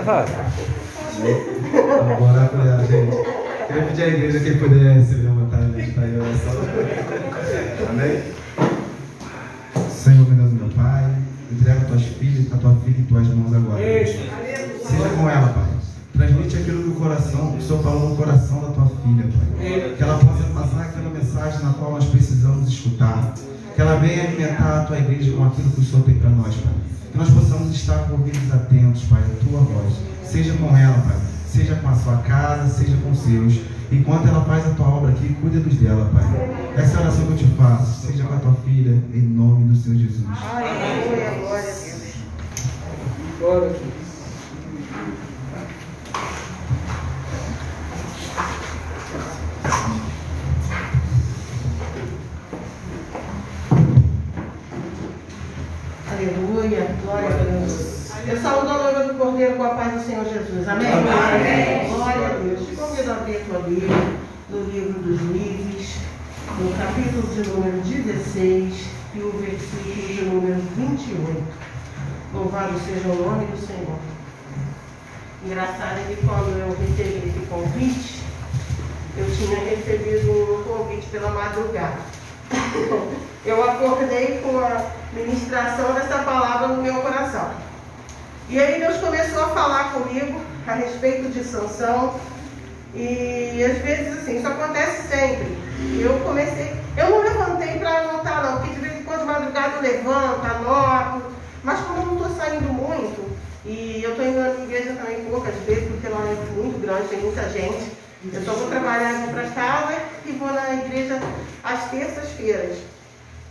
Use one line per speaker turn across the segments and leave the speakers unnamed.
Vai.
Vamos orar por ela, gente. Queria pedir à igreja quem puder se levantar e meditar em oração. Amém? Senhor, meu Deus, meu Pai, entrega a tua filha em tuas mãos agora. Seja com ela, Pai. Transmite aquilo do coração, que o Senhor falou no coração da tua filha, Pai. Que ela possa passar aquela mensagem na qual nós precisamos escutar. Que ela venha alimentar a tua igreja com aquilo que o Senhor tem para nós, Pai. Que nós possamos estar com ouvidos atentos, Pai, à tua voz. Seja com ela, Pai. Seja com a sua casa, seja com os seus. Enquanto ela faz a tua obra aqui, cuida dos dela, Pai. Essa é a oração que eu te faço. Seja com a tua filha, em nome do Senhor Jesus.
Aleluia, glória a Deus.
Glória a Deus.
Aleluia, glória a Deus. Eu saúdo a noiva do Cordeiro com a paz do Senhor Jesus. Amém?
Amém.
Glória a Deus. Te convido a abrir a tua Bíblia no livro dos Juízes, no capítulo de número 16 e o versículo de número 28. Louvado seja o nome do Senhor. Engraçado é que quando eu recebi esse convite, eu tinha recebido um convite pela madrugada. Eu acordei com a ministração dessa palavra no meu coração. E aí Deus começou a falar comigo a respeito de Sansão. E às vezes assim, isso acontece sempre. Eu não levantei para anotar não, porque de vez em quando de madrugada eu levanto, anoto. Mas como eu não estou saindo muito, e eu estou indo na minha igreja também poucas vezes, porque lá é muito grande, tem muita gente. Eu só vou trabalhar, vou para casa e vou na igreja às terças-feiras.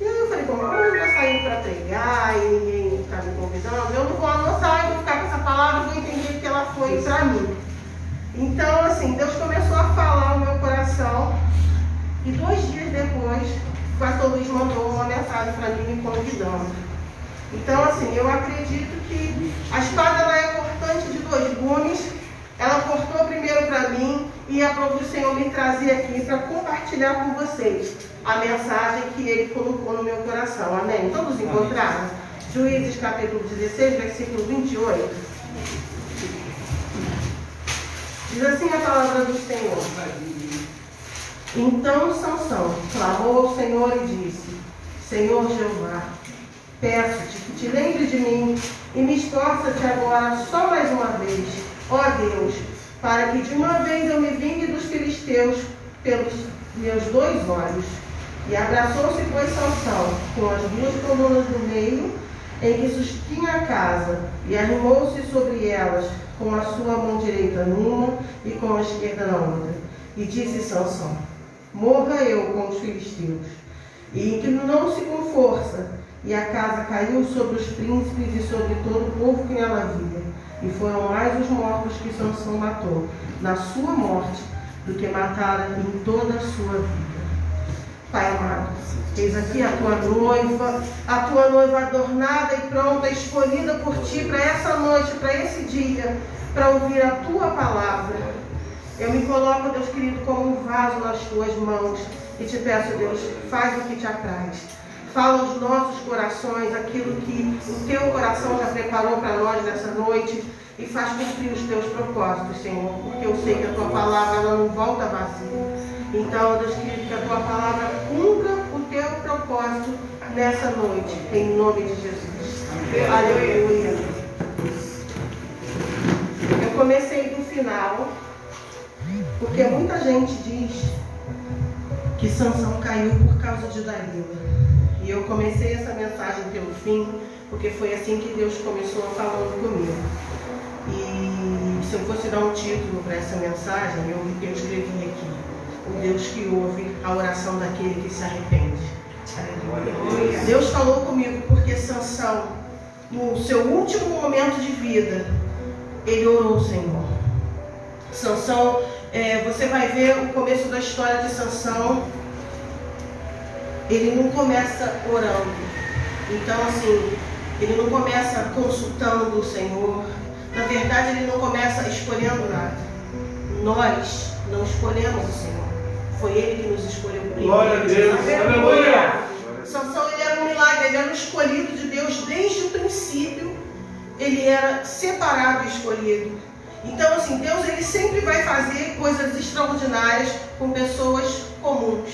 E aí eu falei, bom, como eu não estou saindo para pregar e ninguém está me convidando, eu não vou anotar, eu vou ficar com essa palavra, vou entender que ela foi para mim. Então, assim, Deus começou a falar no meu coração e 2 dias depois, o pastor Luiz mandou uma mensagem para mim me convidando. Então, assim, eu acredito que a espada ela é cortante de 2 gumes. Ela cortou primeiro para mim e aprove o Senhor me trazer aqui para compartilhar com vocês a mensagem que Ele colocou no meu coração. Amém? Todos encontraram? Juízes capítulo 16, versículo 28. Diz assim a palavra do Senhor. Então Sansão clamou ao Senhor e disse: Senhor Jeová, peço-te que te lembre de mim e me esforça-te agora só mais uma vez, ó Deus, para que de uma vez eu me vingue dos filisteus pelos meus 2 olhos. E abraçou-se, pois, Sansão com as 2 colunas do meio, em que sustinha a casa, e arrimou-se sobre elas, com a sua mão direita numa e com a esquerda na outra. E disse Sansão: morra eu com os filisteus. E inclinou-se com força, e a casa caiu sobre os príncipes e sobre todo o povo que nela havia. E foram mais os mortos que Sansão matou, na sua morte, do que matara em toda a sua vida. Pai amado, eis aqui a tua noiva adornada e pronta, escolhida por ti para essa noite, para esse dia, para ouvir a tua palavra. Eu me coloco, Deus querido, como um vaso nas tuas mãos e te peço, Deus, faz o que te apraz. Fala aos nossos corações aquilo que o teu coração já preparou para nós nessa noite e faz cumprir os teus propósitos, Senhor, porque eu sei que a tua palavra ela não volta vazia. Então, Deus querido, que a tua palavra cumpra o teu propósito nessa noite, em nome de Jesus. Aleluia. Eu comecei do final, porque muita gente diz que Sansão caiu por causa de Dalila. E eu comecei essa mensagem pelo fim, porque foi assim que Deus começou falando comigo. E se eu fosse dar um título para essa mensagem, eu escrevi aqui: o Deus que ouve a oração daquele que se arrepende. Aleluia. Deus falou comigo porque Sansão, no seu último momento de vida, ele orou ao Senhor. Sansão, você vai ver o começo da história de Sansão. Ele não começa orando. Então, assim, ele não começa consultando o Senhor. Na verdade, ele não começa escolhendo nada. Nós não escolhemos o Senhor. Foi Ele que nos escolheu primeiro.
Glória a Deus. Aleluia.
Sansão, ele era um milagre. Ele era um escolhido de Deus desde o princípio. Ele ele era separado e escolhido. Então, assim, Deus ele sempre vai fazer coisas extraordinárias com pessoas comuns.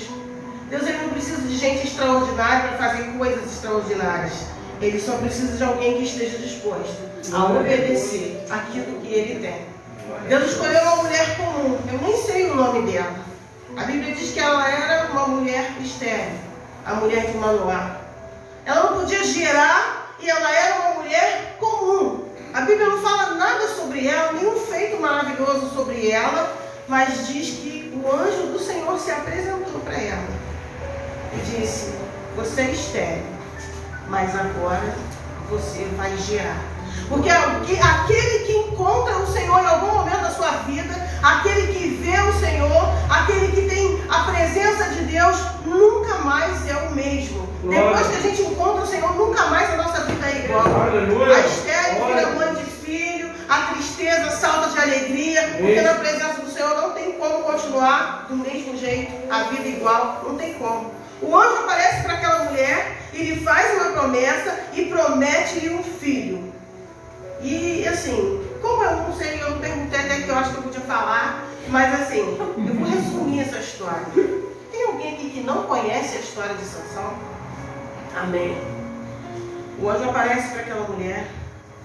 Deus ele não precisa de gente extraordinária para fazer coisas extraordinárias. Ele só precisa de alguém que esteja disposto a obedecer aquilo que ele tem. Deus escolheu uma mulher comum. Eu nem sei o nome dela. A Bíblia diz que ela era uma mulher estéril, a mulher de Manoá. Ela não podia gerar e ela era uma mulher comum. A Bíblia não fala nada sobre ela, nenhum feito maravilhoso sobre ela, mas diz que o anjo do Senhor se apresentou para ela e disse: você é estéril, mas agora você vai gerar. Porque aquele que encontra o Senhor em algum momento da sua vida, aquele que vê o Senhor, aquele que tem a presença de Deus, nunca mais é o mesmo. Depois que a gente encontra o Senhor, nunca mais a nossa vida é igual. A estéril vira mãe de filho, a tristeza salta de alegria, porque na presença do Senhor não tem como continuar do mesmo jeito, a vida igual, não tem como. O anjo aparece para aquela mulher e lhe faz uma promessa e promete-lhe um filho. E assim, como eu não sei, eu perguntei até que eu acho que eu podia falar, mas assim, eu vou resumir essa história. Tem alguém aqui que não conhece a história de Sansão? Amém. O anjo aparece para aquela mulher,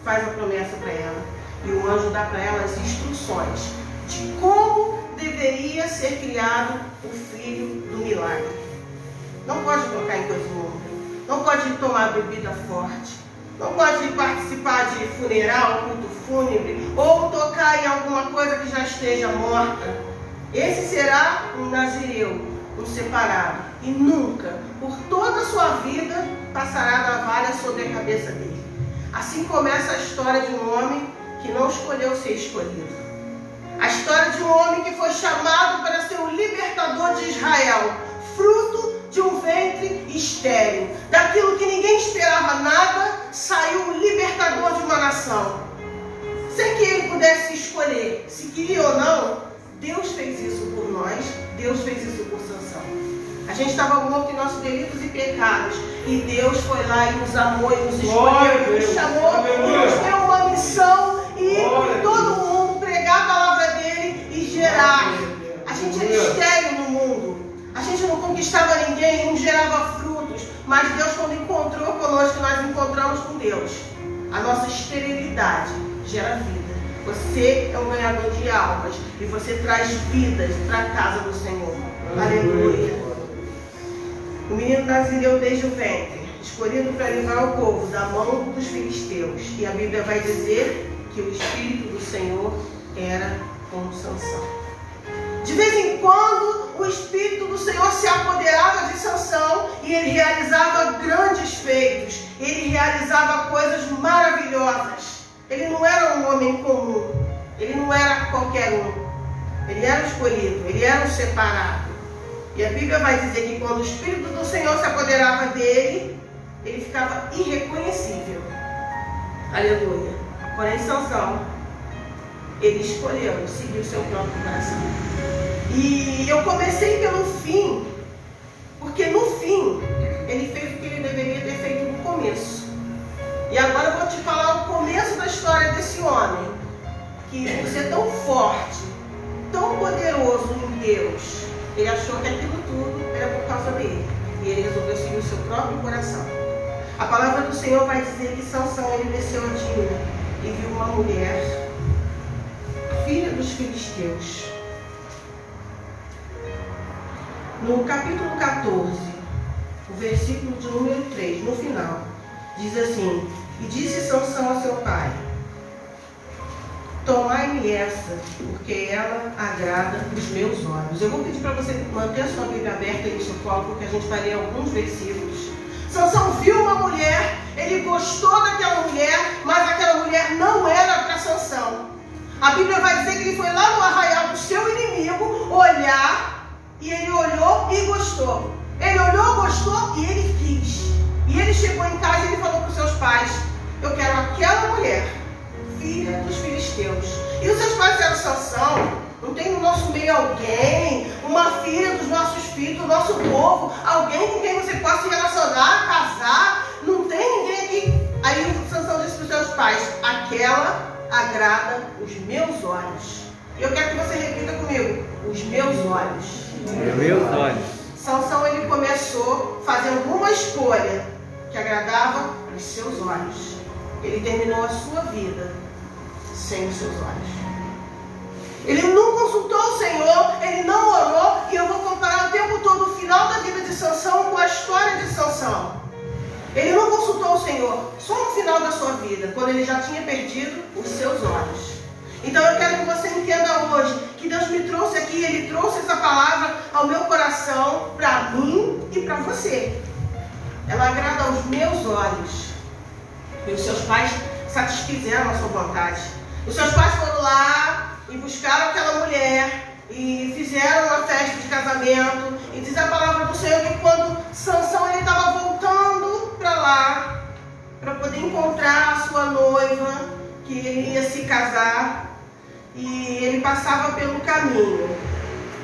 faz a promessa para ela, e o anjo dá para ela as instruções de como deveria ser criado o filho do milagre. Não pode tocar em coisa do mundo, não pode tomar bebida forte, não pode participar de funeral, culto fúnebre, ou tocar em alguma coisa que já esteja morta. Esse será um nazireu, um separado, e nunca, por toda a sua vida, passará navalha sobre a cabeça dele. Assim começa a história de um homem que não escolheu ser escolhido. A história de um homem que foi chamado para ser o libertador de Israel, fruto de um ventre estéril. Daquilo que ninguém esperava nada, saiu o libertador de uma nação. Sem que ele pudesse escolher se queria ou não, Deus fez isso por nós, Deus fez isso por Sansão. A gente estava morto em nossos delitos e pecados, e Deus foi lá e nos amou e nos escolheu, nos chamou, e nos deu uma missão, e todo mundo pregar a palavra dele e gerar. A gente era estéril no mundo. A gente não conquistava ninguém, não gerava frutos, mas Deus, quando encontrou conosco, nós encontramos com Deus. A nossa esterilidade gera vida. Você é um ganhador de almas e você traz vidas para a casa do Senhor. Aleluia. O menino nazireu desde o ventre, escolhido para livrar o povo da mão dos filisteus. E a Bíblia vai dizer que o Espírito do Senhor era com Sansão. De vez em quando, o Espírito do Senhor se apoderava de Sansão e ele realizava grandes feitos. Ele realizava coisas maravilhosas. Ele não era um homem comum. Ele não era qualquer um. Ele era o escolhido. Ele era o separado. E a Bíblia vai dizer que quando o Espírito do Senhor se apoderava dele, ele ficava irreconhecível. Aleluia. Porém, Sansão, ele escolheu seguir o seu próprio coração. E eu comecei pelo fim, porque no fim, ele fez o que ele deveria ter feito no começo. E agora eu vou te falar o começo da história desse homem, que por ser tão forte, tão poderoso em Deus, ele achou que aquilo tudo era por causa dele. E ele resolveu seguir o seu próprio coração. A palavra do Senhor vai dizer que Sansão, ele desceu a Dina e viu uma mulher, filha dos filisteus. No capítulo 14, o versículo de número 3, no final, diz assim: e disse Sansão a seu pai: tomai-me essa, porque ela agrada os meus olhos. Eu vou pedir para você manter a sua Bíblia aberta aí no seu colo, porque a gente vai ler alguns versículos. Sansão viu uma mulher, ele gostou daquela mulher, mas aquela mulher não era para Sansão. A Bíblia vai dizer que ele foi lá no arraial do seu inimigo olhar, e ele olhou e gostou. Ele olhou, gostou e ele quis. E ele chegou em casa e ele falou para os seus pais: eu quero aquela mulher, filha dos filisteus. E os seus pais disseram: Sansão, não tem no nosso meio alguém, uma filha dos nossos filhos, do nosso povo, alguém com quem você possa se relacionar, casar? Não tem ninguém aqui. Aí o Sansão disse para os seus pais: aquela agrada os meus olhos. E eu quero que você repita comigo: os meus olhos.
Meus olhos.
Sansão, ele começou fazendo uma escolha que agradava os seus olhos. Ele terminou a sua vida sem os seus olhos. Ele não consultou o Senhor, ele não orou, e eu vou comparar o tempo todo o final da vida de Sansão com a história de Sansão. Ele não consultou o Senhor só no final da sua vida, quando ele já tinha perdido os seus olhos. Então eu quero que você entenda hoje que Deus me trouxe aqui, Ele trouxe essa palavra ao meu coração, para mim e para você. Ela agrada aos meus olhos. E os seus pais satisfizeram a sua vontade. Os seus pais foram lá e buscaram aquela mulher e fizeram uma festa de casamento. E diz a palavra do Senhor que quando Sansão ele estava voltando para lá, para poder encontrar a sua noiva, que ele ia se casar, e ele passava pelo caminho.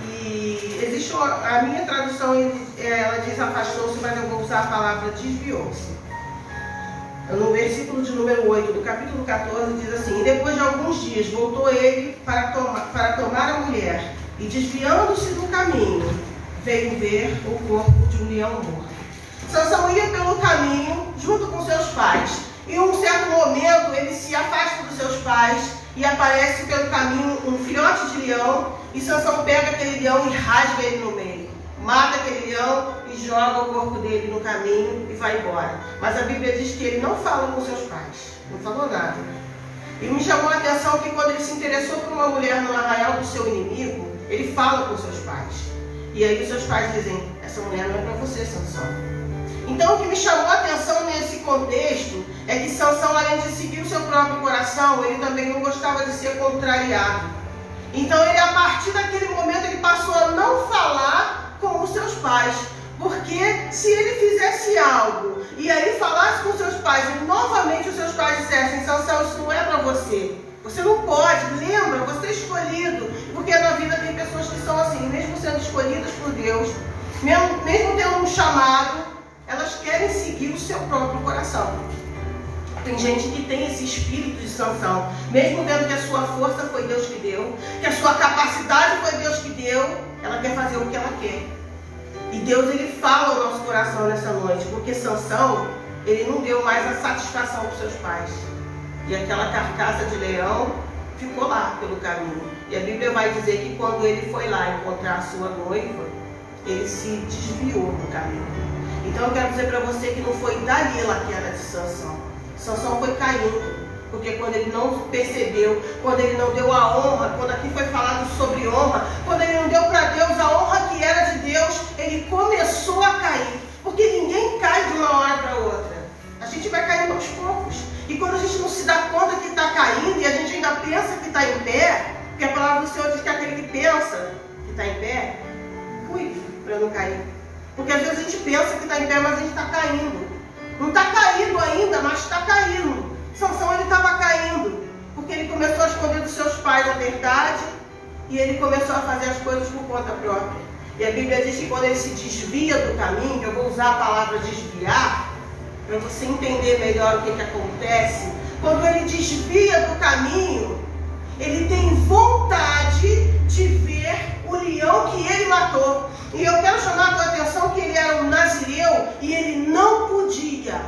E existe a minha tradução, ela diz afastou-se, mas eu vou usar a palavra desviou-se. No versículo de número 8 do capítulo 14 diz assim: e depois de alguns dias voltou ele para tomar a mulher, e desviando-se do caminho, veio ver o corpo de um leão morto. Sansão ia pelo caminho junto com seus pais. Em um certo momento ele se afasta dos seus pais e aparece pelo caminho um filhote de leão, e Sansão pega aquele leão e rasga ele no meio. Mata aquele leão e joga o corpo dele no caminho e vai embora. Mas a Bíblia diz que ele não fala com seus pais. Não falou nada. E me chamou a atenção que quando ele se interessou por uma mulher no arraial do seu inimigo, ele fala com seus pais. E aí os seus pais dizem: essa mulher não é para você, Sansão. Então o que me chamou a atenção nesse contexto é que Sansão, além de seguir o seu próprio coração, ele também não gostava de ser contrariado. Então ele, a partir daquele momento, ele passou a não falar com os seus pais, porque se ele fizesse algo e aí falasse com os seus pais e novamente os seus pais dissessem: Sansão, isso não é para você, você não pode, lembra, você é escolhido. Porque na vida tem pessoas que são assim, mesmo sendo escolhidas por Deus, mesmo tendo um chamado, elas querem seguir o seu próprio coração. Tem gente que tem esse espírito de Sansão, mesmo vendo que a sua força foi Deus que deu, que a sua capacidade foi Deus que deu, ela quer fazer o que ela quer. E Deus, ele fala ao nosso coração nessa noite, porque Sansão, ele não deu mais a satisfação para os seus pais. E aquela carcaça de leão ficou lá pelo caminho. E a Bíblia vai dizer que quando ele foi lá encontrar a sua noiva, ele se desviou do caminho. Então eu quero dizer para você que não foi Dalila que era de Sansão. Sansão foi caindo, porque quando ele não percebeu, quando ele não deu a honra, quando aqui foi falado sobre honra, quando ele não deu para Deus a honra que era de Deus, ele começou a cair. Porque ninguém cai de uma hora para outra. A gente vai caindo aos poucos. E quando a gente não se dá conta que está caindo e a gente ainda pensa que está em pé, porque a palavra do Senhor diz que aquele que pensa que está em pé, cuide para não cair. Porque às vezes a gente pensa que está em pé, mas a gente está caindo. Não está caído ainda, mas está caindo. Sansão, ele estava caindo, porque ele começou a esconder dos seus pais a verdade, e ele começou a fazer as coisas por conta própria. E a Bíblia diz que quando ele se desvia do caminho, eu vou usar a palavra desviar, para você entender melhor o que acontece. Quando ele desvia do caminho, ele tem vontade de ver o leão que ele matou. E eu quero chamar a tua atenção que ele era um nazireu e ele não podia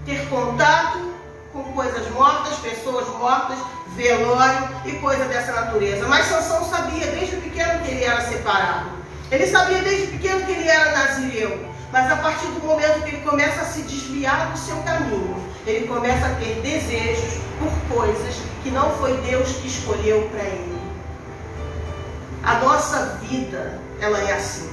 ter contato com coisas mortas, pessoas mortas, velório e coisa dessa natureza. Mas Sansão sabia desde pequeno que ele era separado. Ele sabia desde pequeno que ele era nazireu. Mas a partir do momento que ele começa a se desviar do seu caminho, ele começa a ter desejos por coisas que não foi Deus que escolheu para ele. A nossa vida, ela é assim.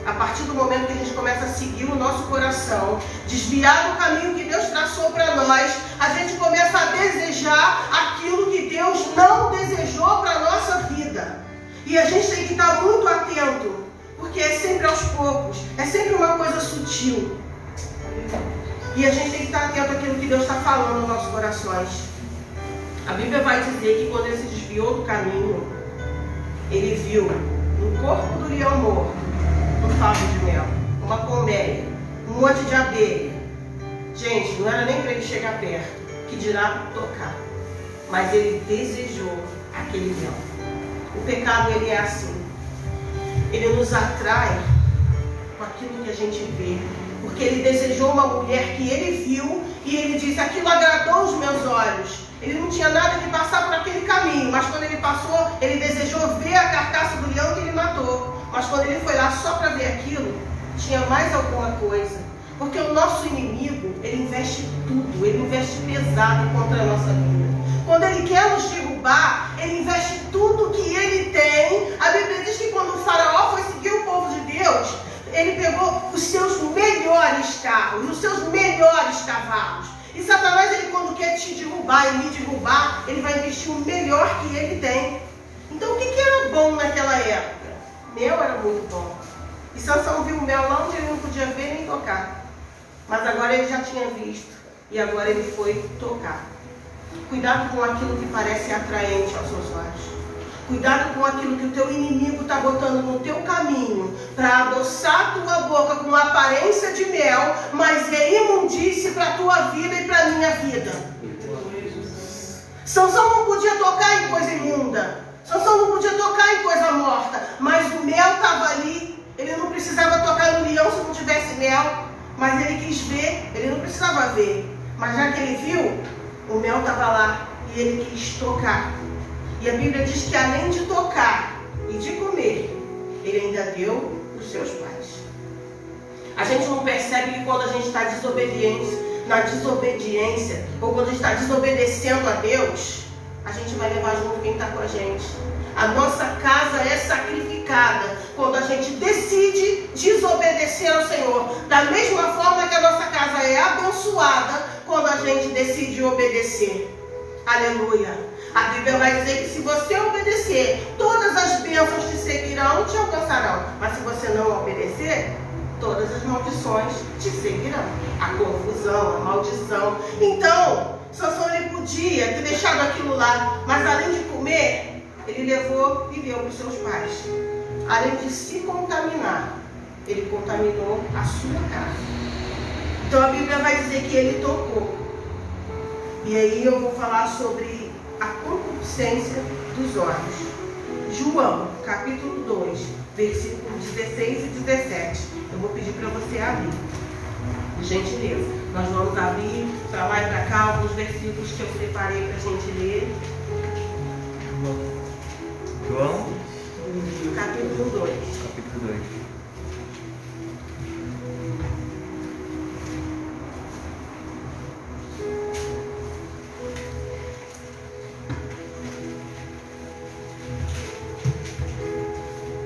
A partir do momento que a gente começa a seguir o nosso coração, desviar do caminho que Deus traçou para nós, a gente começa a desejar aquilo que Deus não desejou para a nossa vida. E a gente tem que estar muito atento, porque é sempre aos poucos, é sempre uma coisa sutil. E a gente tem que estar atento àquilo que Deus está falando nos nossos corações. A Bíblia vai dizer que quando ele se desviou do caminho, ele viu no corpo do leão morto um favo de mel, uma colmeia, um monte de abelha. Gente, não era nem para ele chegar perto, que dirá tocar. mas ele desejou aquele mel. O pecado, ele é assim. Ele nos atrai com aquilo que a gente vê. Porque ele desejou uma mulher que ele viu e ele disse: aquilo agradou os meus olhos. Ele não tinha nada que passar por aquele caminho, mas quando ele passou, ele desejou ver a carcaça do leão que ele matou. Mas quando ele foi lá só para ver aquilo, tinha mais alguma coisa. Porque o nosso inimigo, ele investe tudo, ele investe pesado contra a nossa vida. Quando ele quer nos derrubar, ele investe tudo que ele tem. A Bíblia diz que quando o faraó foi seguir o povo de Deus, ele pegou os seus melhores carros, os seus melhores cavalos. E Satanás, ele quando quer te derrubar e me derrubar, ele vai investir o melhor que ele tem. Então o que era bom naquela época? Mel era muito bom. E Sansão viu o mel lá onde ele não podia ver nem tocar. Mas agora ele já tinha visto. E agora ele foi tocar. Cuidado com aquilo que parece atraente aos seus olhos. Cuidado com aquilo que o teu inimigo está botando no teu caminho para adoçar a tua boca com aparência de mel, mas é imundície para a tua vida e para a minha vida. Sansão não podia tocar em coisa imunda. Sansão não podia tocar em coisa morta. Mas o mel estava ali. Ele não precisava tocar no leão se não tivesse mel. Mas ele quis ver. Ele não precisava ver. Mas já que ele viu, o mel estava lá. E ele quis tocar. E a Bíblia diz que além de tocar e de comer, ele ainda deu os seus pais. A gente não percebe que quando a gente está na desobediência, ou quando a gente está desobedecendo a Deus, a gente vai levar junto quem está com a gente. A nossa casa é sacrificada quando a gente decide desobedecer ao Senhor. Da mesma forma que a nossa casa é abençoada quando a gente decide obedecer. Aleluia. A Bíblia vai dizer que se você obedecer, todas as bênçãos te seguirão e te alcançarão. Mas se você não obedecer, todas as maldições te seguirão. A confusão, a maldição. Então, Sansão, ele podia ter deixado aquilo lá, mas além de comer, ele levou e deu para os seus pais. Além de se contaminar, ele contaminou a sua casa. Então a Bíblia vai dizer que ele tocou. E aí eu vou falar sobre a concupiscência dos olhos. João, capítulo 2, versículos 16 e 17. Eu vou pedir para você abrir. De gentileza. Nós vamos abrir para lá e para cá alguns versículos que eu separei para a gente ler.
João,
capítulo 2.
capítulo 2.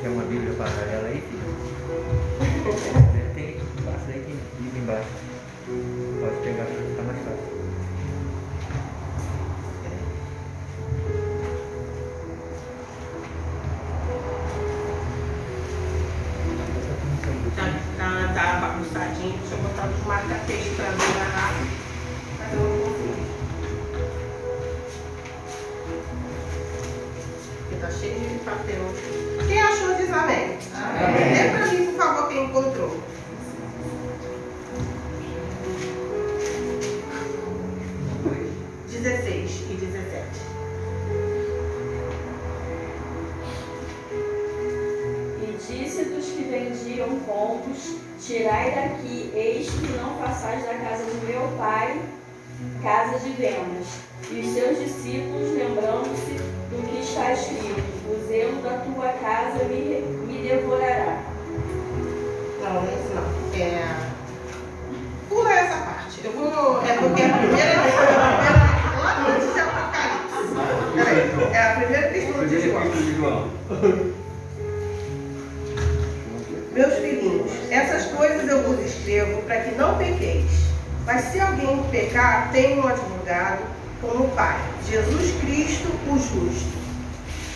Quer uma Bíblia paralela aí, filho? Tem, passa aí que fica embaixo. Pode pegar, fica mais fácil.
Tá bagunçadinho, deixa eu botar os marca-textos para ver mais rápido. Mas eu não consigo. Porque tá cheio de papel. Quem achou diz amém. Amém. Lê para mim, por favor, quem encontrou.
Dois.
16 e 17.
E disse dos que vendiam pombos: tirai daqui, eis que não façais da casa do meu pai casa de vendas. E os seus discípulos, lembrando-se do que está escrito: o zelo da tua casa me devorará.
Não, esse não. Pula essa parte. Eu vou. É porque a primeira lá antes de Apocalipse. Peraí. É a primeira epístola de João. Meus filhinhos, essas coisas eu vos escrevo para que não pequeis. Mas se alguém pecar, tem um advogado como o Pai, Jesus Cristo, o justo.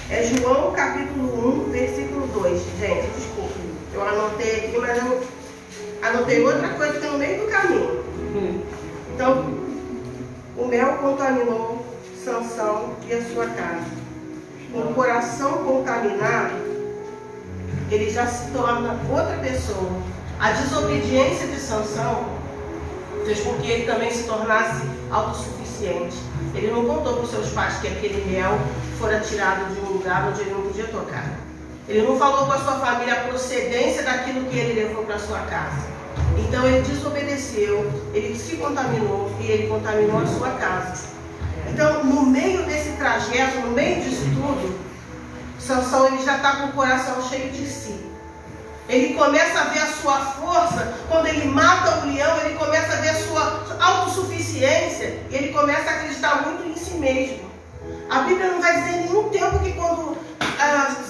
É João capítulo 1, versículo 2. Gente, desculpe, eu anotei aqui, mas eu anotei outra coisa que tem no meio do caminho. Então, o mel contaminou Sansão e a sua casa. Um coração contaminado, ele já se torna outra pessoa. A desobediência de Sansão fez com que ele também se tornasse autossuficiente. suficiente. Ele não contou para os seus pais que aquele mel fora tirado de um lugar onde ele não podia tocar. Ele não falou com a sua família a procedência daquilo que ele levou para a sua casa. Então ele desobedeceu, ele se contaminou e ele contaminou a sua casa. Então, no meio desse trajeto, no meio disso tudo, Sansão ele já está com o coração cheio de si. Ele começa a ver a sua força. Quando ele mata o leão, ele começa a ver a sua autossuficiência e ele começa a acreditar muito em si mesmo. A Bíblia não vai dizer em nenhum tempo que quando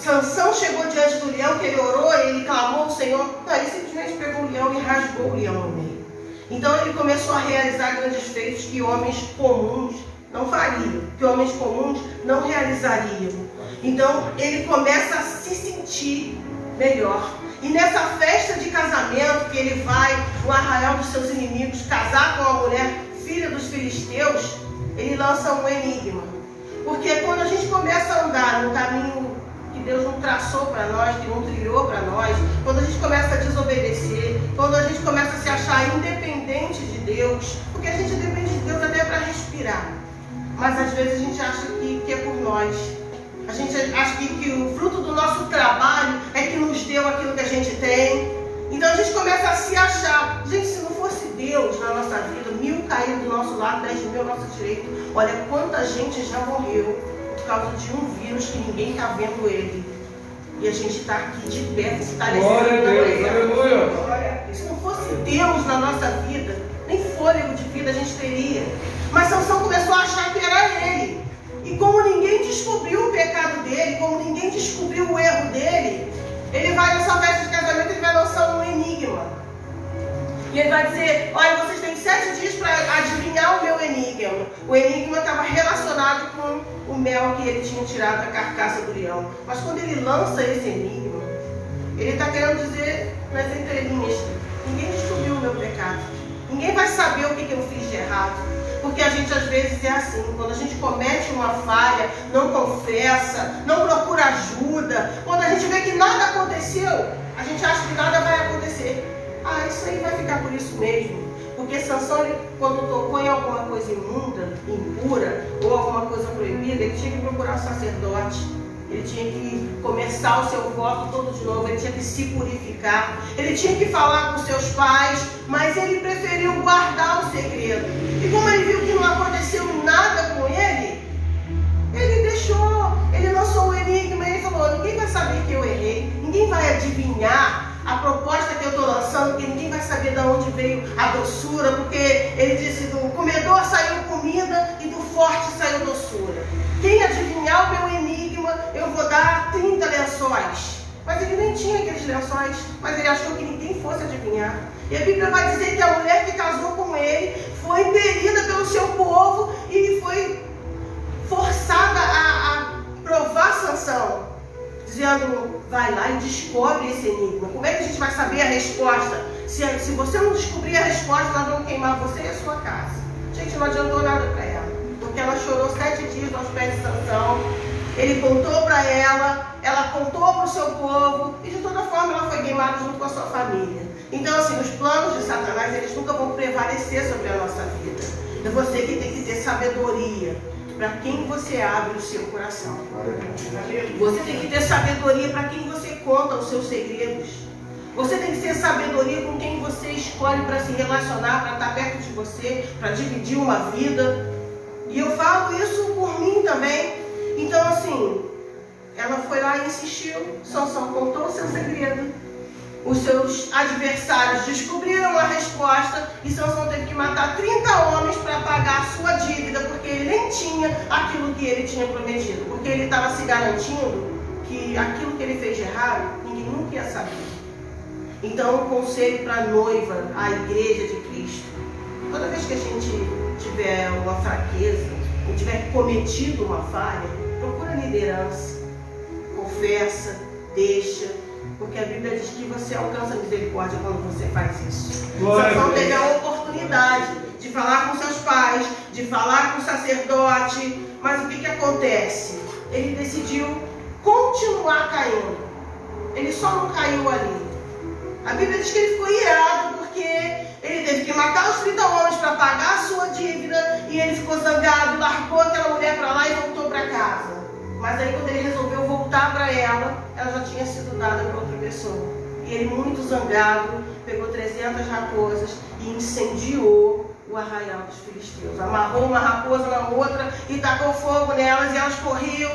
Sansão chegou diante do leão, que ele orou, ele clamou ao Senhor, não, ele simplesmente pegou o leão e rasgou o leão no meio. Então ele começou a realizar grandes feitos que homens comuns não fariam, que homens comuns não realizariam. Então ele começa a se sentir melhor. E nessa festa de casamento que ele vai no arraial dos seus inimigos casar com a mulher filha dos filisteus, ele lança um enigma. Porque quando a gente começa a andar no caminho que Deus não traçou para nós, que não trilhou para nós, quando a gente começa a desobedecer, quando a gente começa a se achar independente de Deus, porque a gente depende de Deus até para respirar, mas às vezes a gente acha que é por nós. A gente acha que o fruto do nosso trabalho é que nos deu aquilo que a gente tem. Então a gente começa a se achar. Gente, se não fosse Deus na nossa vida, 1000 caíram do nosso lado, 10.000 ao nosso direito. Olha quanta gente já morreu por causa de um vírus que ninguém está vendo ele. E a gente está aqui de pé, fortalecendo.
Glória a Deus, aleluia.
Se não fosse Deus na nossa vida, nem fôlego de vida a gente teria. Mas Sansão começou a achar que era ele. E como ninguém descobriu o pecado dele, como ninguém descobriu o erro dele, ele vai nessa festa de casamento, ele vai lançar um enigma. E ele vai dizer, olha, vocês têm 7 dias para adivinhar o meu enigma. O enigma estava relacionado com o mel que ele tinha tirado da carcaça do leão. Mas quando ele lança esse enigma, ele está querendo dizer nas entrelinhas, ninguém descobriu o meu pecado. Ninguém vai saber o que eu fiz de errado. Porque a gente às vezes é assim, quando a gente comete uma falha, não confessa, não procura ajuda, quando a gente vê que nada aconteceu, a gente acha que nada vai acontecer. Ah, isso aí vai ficar por isso mesmo. Porque Sansão, quando tocou em alguma coisa imunda, impura, ou alguma coisa proibida, ele tinha que procurar o sacerdote. Ele tinha que começar o seu voto todo de novo, ele tinha que se purificar, ele tinha que falar com seus pais, mas ele preferiu guardar o segredo. E como ele viu que não aconteceu nada com ele, ele deixou, ele lançou o enigma e ele falou, ninguém vai saber que eu errei, ninguém vai adivinhar a proposta que eu estou lançando, porque ninguém vai saber de onde veio a doçura, porque ele disse, do comedor saiu comida e do forte saiu doçura. Quem adivinhar o meu enigma, eu vou dar 30 lençóis. Mas ele nem tinha aqueles lençóis, mas ele achou que ninguém fosse adivinhar. E a Bíblia vai dizer que a mulher que casou com ele foi impelida pelo seu povo e foi forçada a provar Sansão, dizendo, vai lá e descobre esse enigma. Como é que a gente vai saber a resposta? Se você não descobrir a resposta, nós vamos queimar você e a sua casa. Gente, não adiantou nada para ela. Porque ela chorou 7 dias aos pés de Sansão, ele contou para ela contou para o seu povo, e de toda forma ela foi queimada junto com a sua família. Então assim, os planos de Satanás, eles nunca vão prevalecer sobre a nossa vida. É você que tem que ter sabedoria para quem você abre o seu coração. Você tem que ter sabedoria para quem você conta os seus segredos. Você tem que ter sabedoria com quem você escolhe para se relacionar, para estar perto de você, para dividir uma vida. E eu falo isso por mim também. Então assim, ela foi lá e insistiu. Sansão contou o seu segredo. Os seus adversários descobriram a resposta e Sansão teve que matar 30 homens para pagar a sua dívida, porque ele nem tinha aquilo que ele tinha prometido. Porque ele estava se garantindo que aquilo que ele fez de errado, ninguém nunca ia saber. Então, um conselho para a noiva, a igreja de Cristo. Toda vez que a gente tiver uma fraqueza, ou tiver cometido uma falha, procura liderança, confessa, deixa, porque a Bíblia diz que você alcança a misericórdia quando você faz isso. Sansão teve a oportunidade de falar com seus pais, de falar com o sacerdote, mas o que acontece? Ele decidiu continuar caindo. Ele só não caiu ali. A Bíblia diz que ele ficou irado porque Ele teve que matar os 30 homens para pagar a sua dívida, e ele ficou zangado, largou aquela mulher para lá e voltou para casa. Mas aí quando ele resolveu voltar para ela já tinha sido dada para outra pessoa. E ele, muito zangado, pegou 300 raposas e incendiou o arraial dos filisteus. Amarrou uma raposa na outra e tacou fogo nelas, e elas corriam.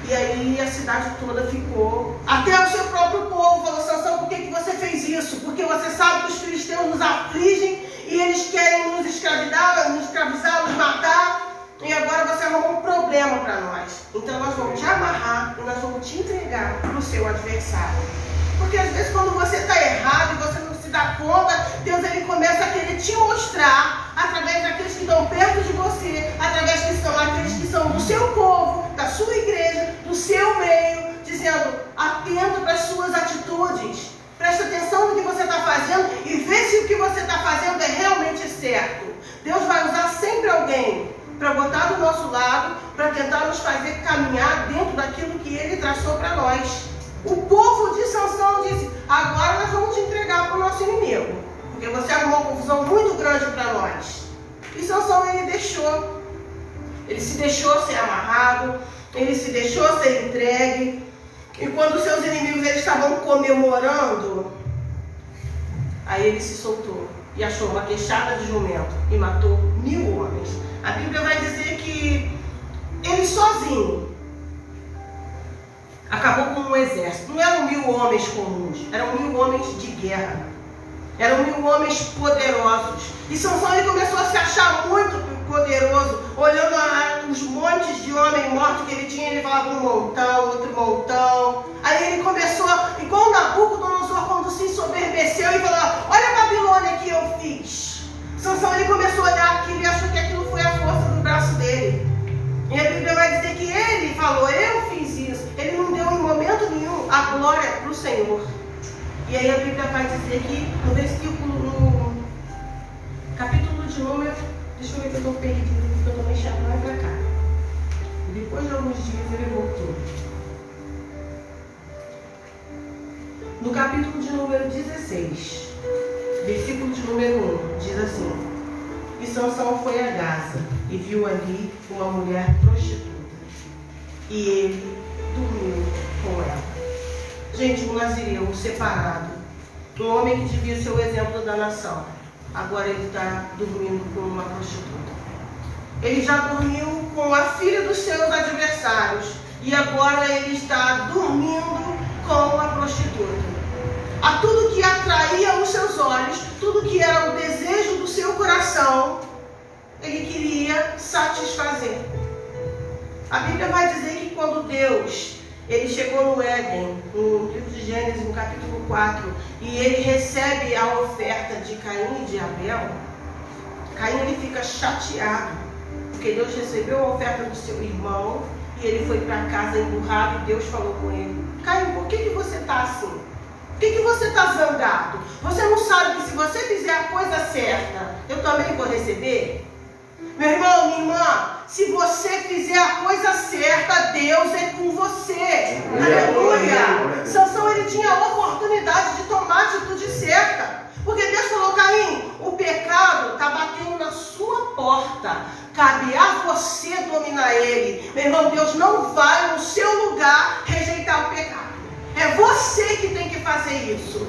E aí a cidade toda ficou. Até o seu próprio povo falou: Sansão, por que você fez isso? Porque você sabe que os filisteus nos afligem e eles querem nos escravizar, nos matar. E agora você arrumou um problema para nós. Então nós vamos te amarrar e nós vamos te entregar para o seu adversário. Porque às vezes quando você está errado e você não se dá conta, Deus ele começa a querer te mostrar, através daqueles que estão perto de você, através daqueles que são do seu povo, da sua igreja, do seu meio, dizendo: atenta para as suas atitudes, presta atenção no que você está fazendo e vê se o que você está fazendo é realmente certo. Deus vai usar sempre alguém para botar do nosso lado, para tentar nos fazer caminhar dentro daquilo que Ele traçou para nós. O povo de Sansão disse: agora nós vamos te entregar para o nosso inimigo, porque você arrumou uma confusão muito grande para nós. E Sansão ele se deixou ser amarrado, ele se deixou ser entregue. E quando seus inimigos eles estavam comemorando, aí ele se soltou e achou uma queixada de jumento e matou 1000 homens. A Bíblia vai dizer que ele sozinho acabou com um exército. Não eram 1000 homens comuns, eram 1000 homens de guerra. Eram 1000 homens poderosos. E Sansão ele começou a se achar muito poderoso. Olhando os montes de homem morto que ele tinha, ele falava um montão, outro montão. Aí ele começou, igual Nabucodonosor, quando se ensoberbeceu e falou: olha a Babilônia que eu fiz. Sansão ele começou a olhar aquilo e achou que aquilo foi a força do braço dele. E a Bíblia vai dizer que ele falou: eu fiz isso. Ele não deu em momento nenhum a glória para o Senhor. E aí a Bíblia vai dizer que no capítulo de número, deixa eu ver que eu estou perdido, porque eu estou mexendo lá para cá. E depois de alguns dias ele voltou. No capítulo de número 16, versículo de número 1, diz assim: e Sansão foi a Gaza e viu ali uma mulher prostituta, e ele dormiu com ela. Gente, um nazireu separado, um homem que devia ser o exemplo da nação, agora ele está dormindo com uma prostituta. Ele já dormiu com a filha dos seus adversários e agora ele está dormindo com a prostituta. A tudo que atraía os seus olhos, tudo que era o desejo do seu coração, ele queria satisfazer. A Bíblia vai dizer que quando Deus ele chegou no Éden, no livro de Gênesis, no capítulo 4, e ele recebe a oferta de Caim e de Abel, Caim ele fica chateado, porque Deus recebeu a oferta do seu irmão e ele foi para casa emburrado, e Deus falou com ele: Caim, por que você está assim? Por que você está zangado? Você não sabe que se você fizer a coisa certa, eu também vou receber? Meu irmão, minha irmã, se você fizer a coisa certa, Deus é com você. Aleluia! Sansão ele tinha a oportunidade de tomar a atitude certa. Porque Deus falou: Caim, o pecado está batendo na sua porta. Cabe a você dominar ele. Meu irmão, Deus não vai no seu lugar rejeitar o pecado. É você que tem que fazer isso.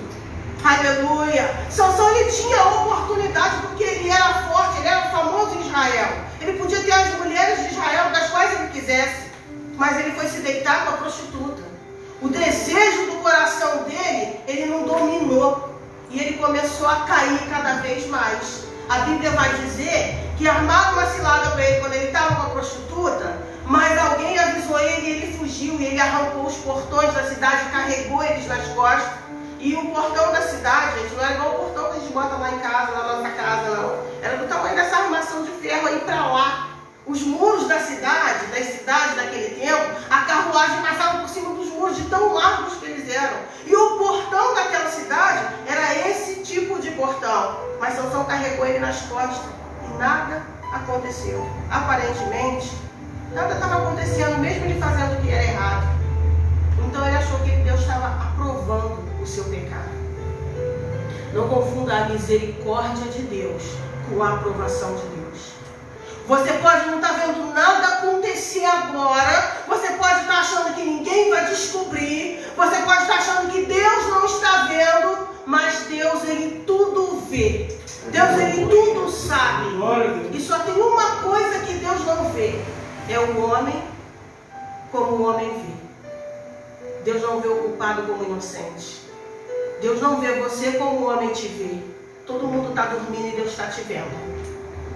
Aleluia. Sansão ele tinha a oportunidade porque ele era forte, ele era famoso em Israel. Ele podia ter as mulheres de Israel das quais ele quisesse, mas ele foi se deitar com a prostituta. O desejo do coração dele, ele não dominou. E ele começou a cair cada vez mais. A Bíblia vai dizer que armaram uma cilada para ele quando ele estava com a prostituta, mas alguém avisou ele e ele fugiu. E ele arrancou os portões da cidade, carregou eles nas costas. E o portão da cidade, gente, não era igual o portão que a gente bota lá em casa, na nossa casa, não. Era do tamanho dessa armação de ferro aí para lá. Os muros da cidade, das cidades daquele tempo, a carruagem passava por cima dos muros de tão largos que eles eram. E o portão daquela cidade era esse tipo de portão. Mas Sansão carregou ele nas costas e nada aconteceu. Aparentemente, nada estava acontecendo, mesmo ele fazendo o que era errado. Então ele achou que Deus estava aprovando o seu pecado. Não confunda a misericórdia de Deus com a aprovação de Deus. Você pode não estar vendo nada acontecer agora. Você pode estar achando que ninguém vai descobrir. Você pode estar achando que Deus não está vendo. Mas Deus, Ele tudo vê. Deus, Ele tudo sabe. E só tem uma coisa que Deus não vê. É o homem como o homem vê. Deus não vê o culpado como inocente. Deus não vê você como o homem te vê. Todo mundo está dormindo e Deus está te vendo.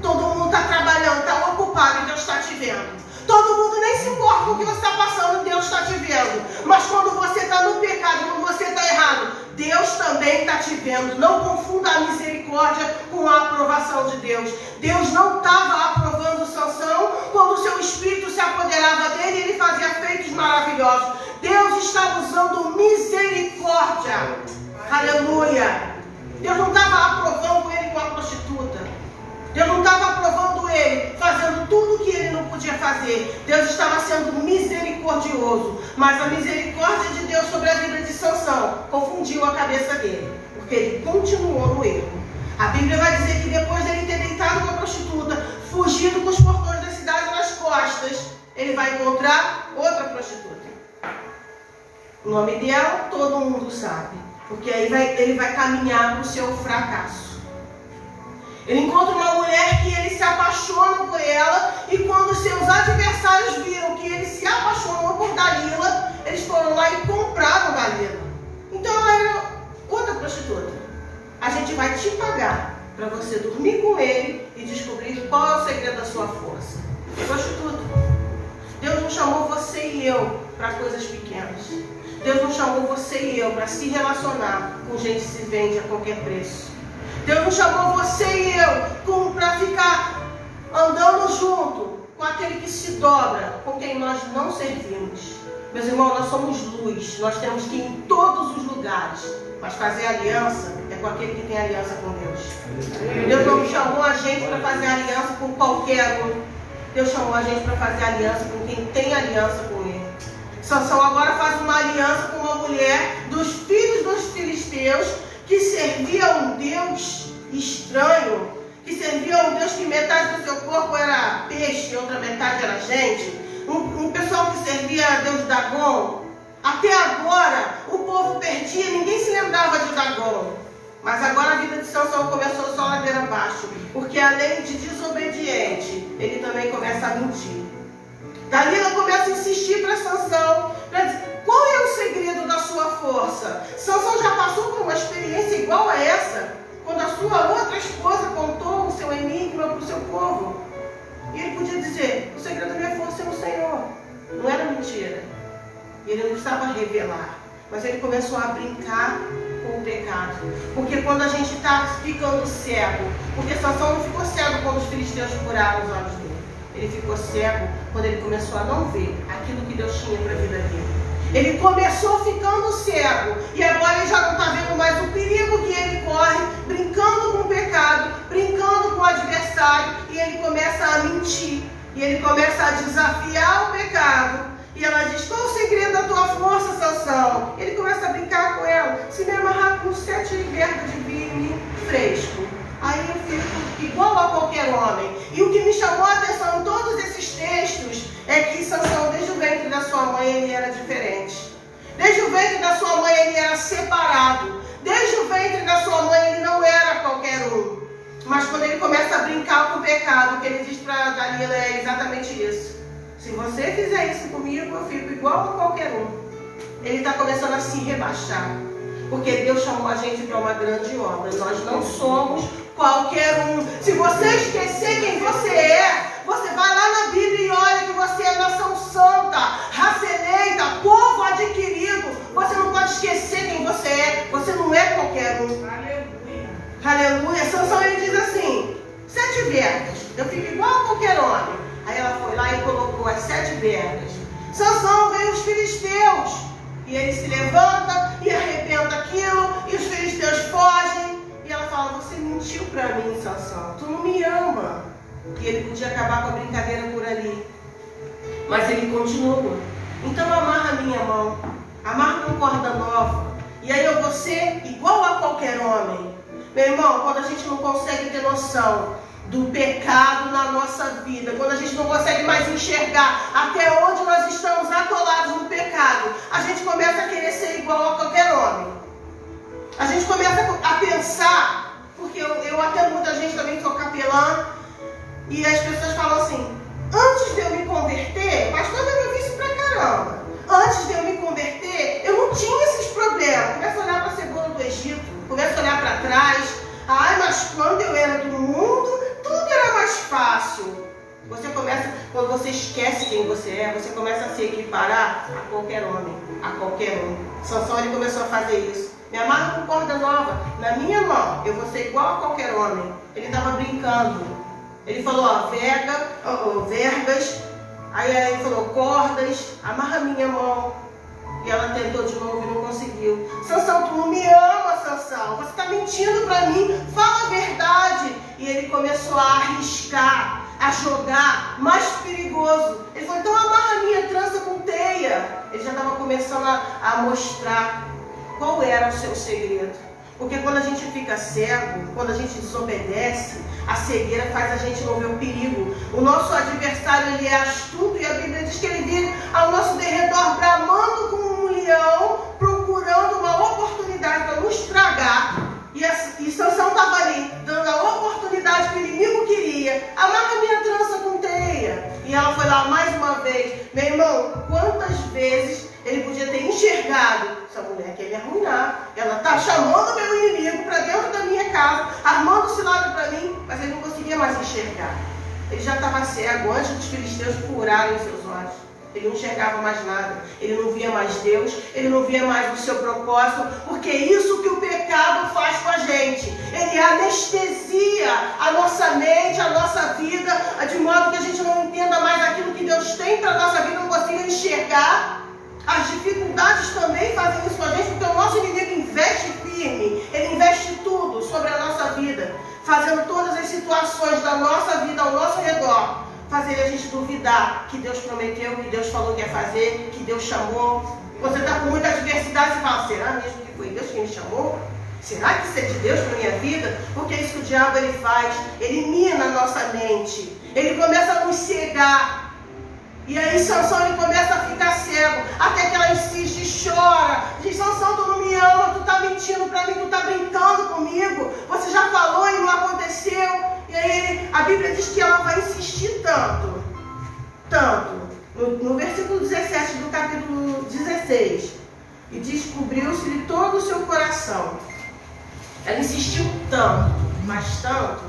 Todo mundo está trabalhando, está ocupado e Deus está te vendo. Todo mundo nem se importa com o que você está passando, Deus está te vendo. Mas quando você está no pecado, quando você está errado, Deus também está te vendo. Não confunda a misericórdia com a aprovação de Deus. Deus não estava aprovando Sansão quando o seu espírito se apoderava dele e ele fazia feitos maravilhosos. Deus estava usando misericórdia. Aleluia. Deus não estava aprovando ele com a prostituta. Deus não estava aprovando ele, fazendo tudo o que ele não podia fazer. Deus estava sendo misericordioso. Mas a misericórdia de Deus sobre a vida de Sansão confundiu a cabeça dele, porque ele continuou no erro. A Bíblia vai dizer que depois dele ter deitado com a prostituta, fugido com os portões da cidade nas costas, ele vai encontrar outra prostituta. O nome dela todo mundo sabe, porque aí ele vai caminhar para o seu fracasso. Ele encontra uma mulher que ele se apaixona por ela, e quando seus adversários viram que ele se apaixonou por Dalila, eles foram lá e compraram Dalila. Então ela era outra prostituta. A gente vai te pagar para você dormir com ele e descobrir qual é o segredo da sua força. Prostituta. Deus não chamou você e eu para coisas pequenas. Deus não chamou você e eu para se relacionar com gente que se vende a qualquer preço. Deus não chamou você e eu para ficar andando junto com aquele que se dobra, com quem nós não servimos. Meus irmãos, nós somos luz, nós temos que ir em todos os lugares, mas fazer aliança é com aquele que tem aliança com Deus. Deus não chamou a gente para fazer aliança com qualquer um. Deus chamou a gente para fazer aliança com quem tem aliança com Ele. Sansão agora faz uma aliança com uma mulher dos filhos dos filisteus, que servia a um Deus estranho, que servia a um Deus que metade do seu corpo era peixe e outra metade era gente. Um pessoal que servia a Deus Dagon. Até agora o povo perdia, ninguém se lembrava de Dagon. Mas agora a vida de Sansão começou só ladeira abaixo, porque além de desobediente, ele também começa a mentir. Dalila começa a insistir para Sansão, para dizer: qual é o segredo da sua força? Sansão já passou por uma experiência igual a essa, quando a sua outra esposa contou o seu enigma para o seu povo. E ele podia dizer: o segredo da minha força é no Senhor. Não era mentira. E ele não precisava revelar. Mas ele começou a brincar com o pecado. Porque quando a gente está ficando cego, porque Sansão não ficou cego quando os filisteus furaram os olhos dele. Ele ficou cego quando ele começou a não ver aquilo que Deus tinha para a vida dele. Ele começou ficando cego, e agora ele já não está vendo mais o perigo que ele corre, brincando com o pecado, brincando com o adversário, e ele começa a mentir, e ele começa a desafiar o pecado. E ela diz: qual o segredo da tua força, Sansão? Ele começa a brincar com ela: se me amarrar com 7 vergas de vinho fresco, aí eu fico igual a qualquer homem. E o que me chamou a atenção em todos esses textos é que Sansão, desde o ventre da sua mãe, ele era diferente. Desde o ventre da sua mãe, ele era separado. Desde o ventre da sua mãe, ele não era qualquer um. Mas quando ele começa a brincar com o pecado, o que ele diz para Dalila é exatamente isso: se você fizer isso comigo, eu fico igual a qualquer um. Ele está começando a se rebaixar, porque Deus chamou a gente para uma grande obra. Nós não somos qualquer um. Se você esquecer quem você é, você vai lá na Bíblia e olha que você é nação santa, raça eleita, povo adquirido. Você não pode esquecer quem você é. Você não é qualquer um. Aleluia. Aleluia. Sansão, ele diz assim: 7 vergas, eu fico igual a qualquer homem. Aí ela foi lá e colocou as 7 vergas. Sansão, veio os filisteus, e ele se levanta e arrebenta aquilo, e os filisteus fogem. E ela fala: você mentiu para mim, Sansão, tu não me ama. E ele podia acabar com a brincadeira por ali, mas ele continua. Então amarra a minha mão, amarra com corda nova, E aí eu vou ser igual a qualquer homem. Meu irmão, quando a gente não consegue ter noção do pecado na nossa vida, quando a gente não consegue mais enxergar até onde nós estamos atolados no pecado, a gente começa a querer ser igual a qualquer homem. A gente começa a pensar, porque eu atendo muita gente também, sou capelã, e as pessoas falam assim: antes de eu me converter, pastor, eu vi isso pra caramba. Antes de eu me converter, eu não tinha esses problemas. Começa a olhar para a cebola do Egito, começa a olhar para trás. Ai, mas quando eu era do mundo, tudo era mais fácil. Você começa, quando você esquece quem você é, você começa a se equiparar a qualquer homem, a qualquer um. Sansão, ele começou a fazer isso. Me amarra com corda nova na minha mão, eu vou ser igual a qualquer homem. Ele estava brincando. Ele falou, ó, vergas. Aí ele falou, cordas, amarra minha mão. E ela tentou de novo e não conseguiu. Sansão, tu não me ama, Sansão. Você está mentindo para mim. Fala a verdade. E ele começou a arriscar, a jogar, mais perigoso. Ele falou, então amarra minha trança com teia. Ele já estava começando a mostrar qual era o seu segredo. Porque quando a gente fica cego, quando a gente desobedece, a cegueira faz a gente não ver o perigo. O nosso adversário, ele é astuto, e a Bíblia diz que ele vive ao nosso derredor, bramando como um leão, procurando uma oportunidade para nos tragar. E Sansão estava ali, dando a oportunidade que o inimigo queria. Amarra minha trança com teia. E ela foi lá mais uma vez. Meu irmão, quantas vezes ele podia ter enxergado: essa mulher quer me arruinar, ela está chamando meu inimigo para dentro da minha casa, armando cilada para mim, mas ele não conseguia mais enxergar. Ele já estava cego antes dos filisteus furarem seus olhos. Ele não enxergava mais nada, ele não via mais Deus, ele não via mais o seu propósito, porque é isso que o pecado faz com a gente. Ele anestesia a nossa mente, a nossa vida, de modo que a gente não entenda mais aquilo que Deus tem para a nossa vida, não consiga enxergar. As dificuldades também fazem isso com a gente, porque o nosso inimigo investe firme, ele investe tudo sobre a nossa vida, fazendo todas as situações da nossa vida ao nosso redor, fazer a gente duvidar que Deus prometeu, que Deus falou que ia fazer, que Deus chamou. Você está com muita adversidade e fala, será mesmo que foi Deus que me chamou? Será que isso é de Deus para a minha vida? Porque é isso que o diabo ele faz, ele mina a nossa mente, ele começa a nos cegar. E aí Sansão ele começa a ficar cego, até que ela insiste e chora. Diz, Sansão, tu não me ama, tu está mentindo para mim, tu está brincando comigo, você já falou e não aconteceu. E aí a Bíblia diz que ela vai insistir tanto, no versículo 17 do capítulo 16, e descobriu-se-lhe todo o seu coração. Ela insistiu tanto, mas tanto,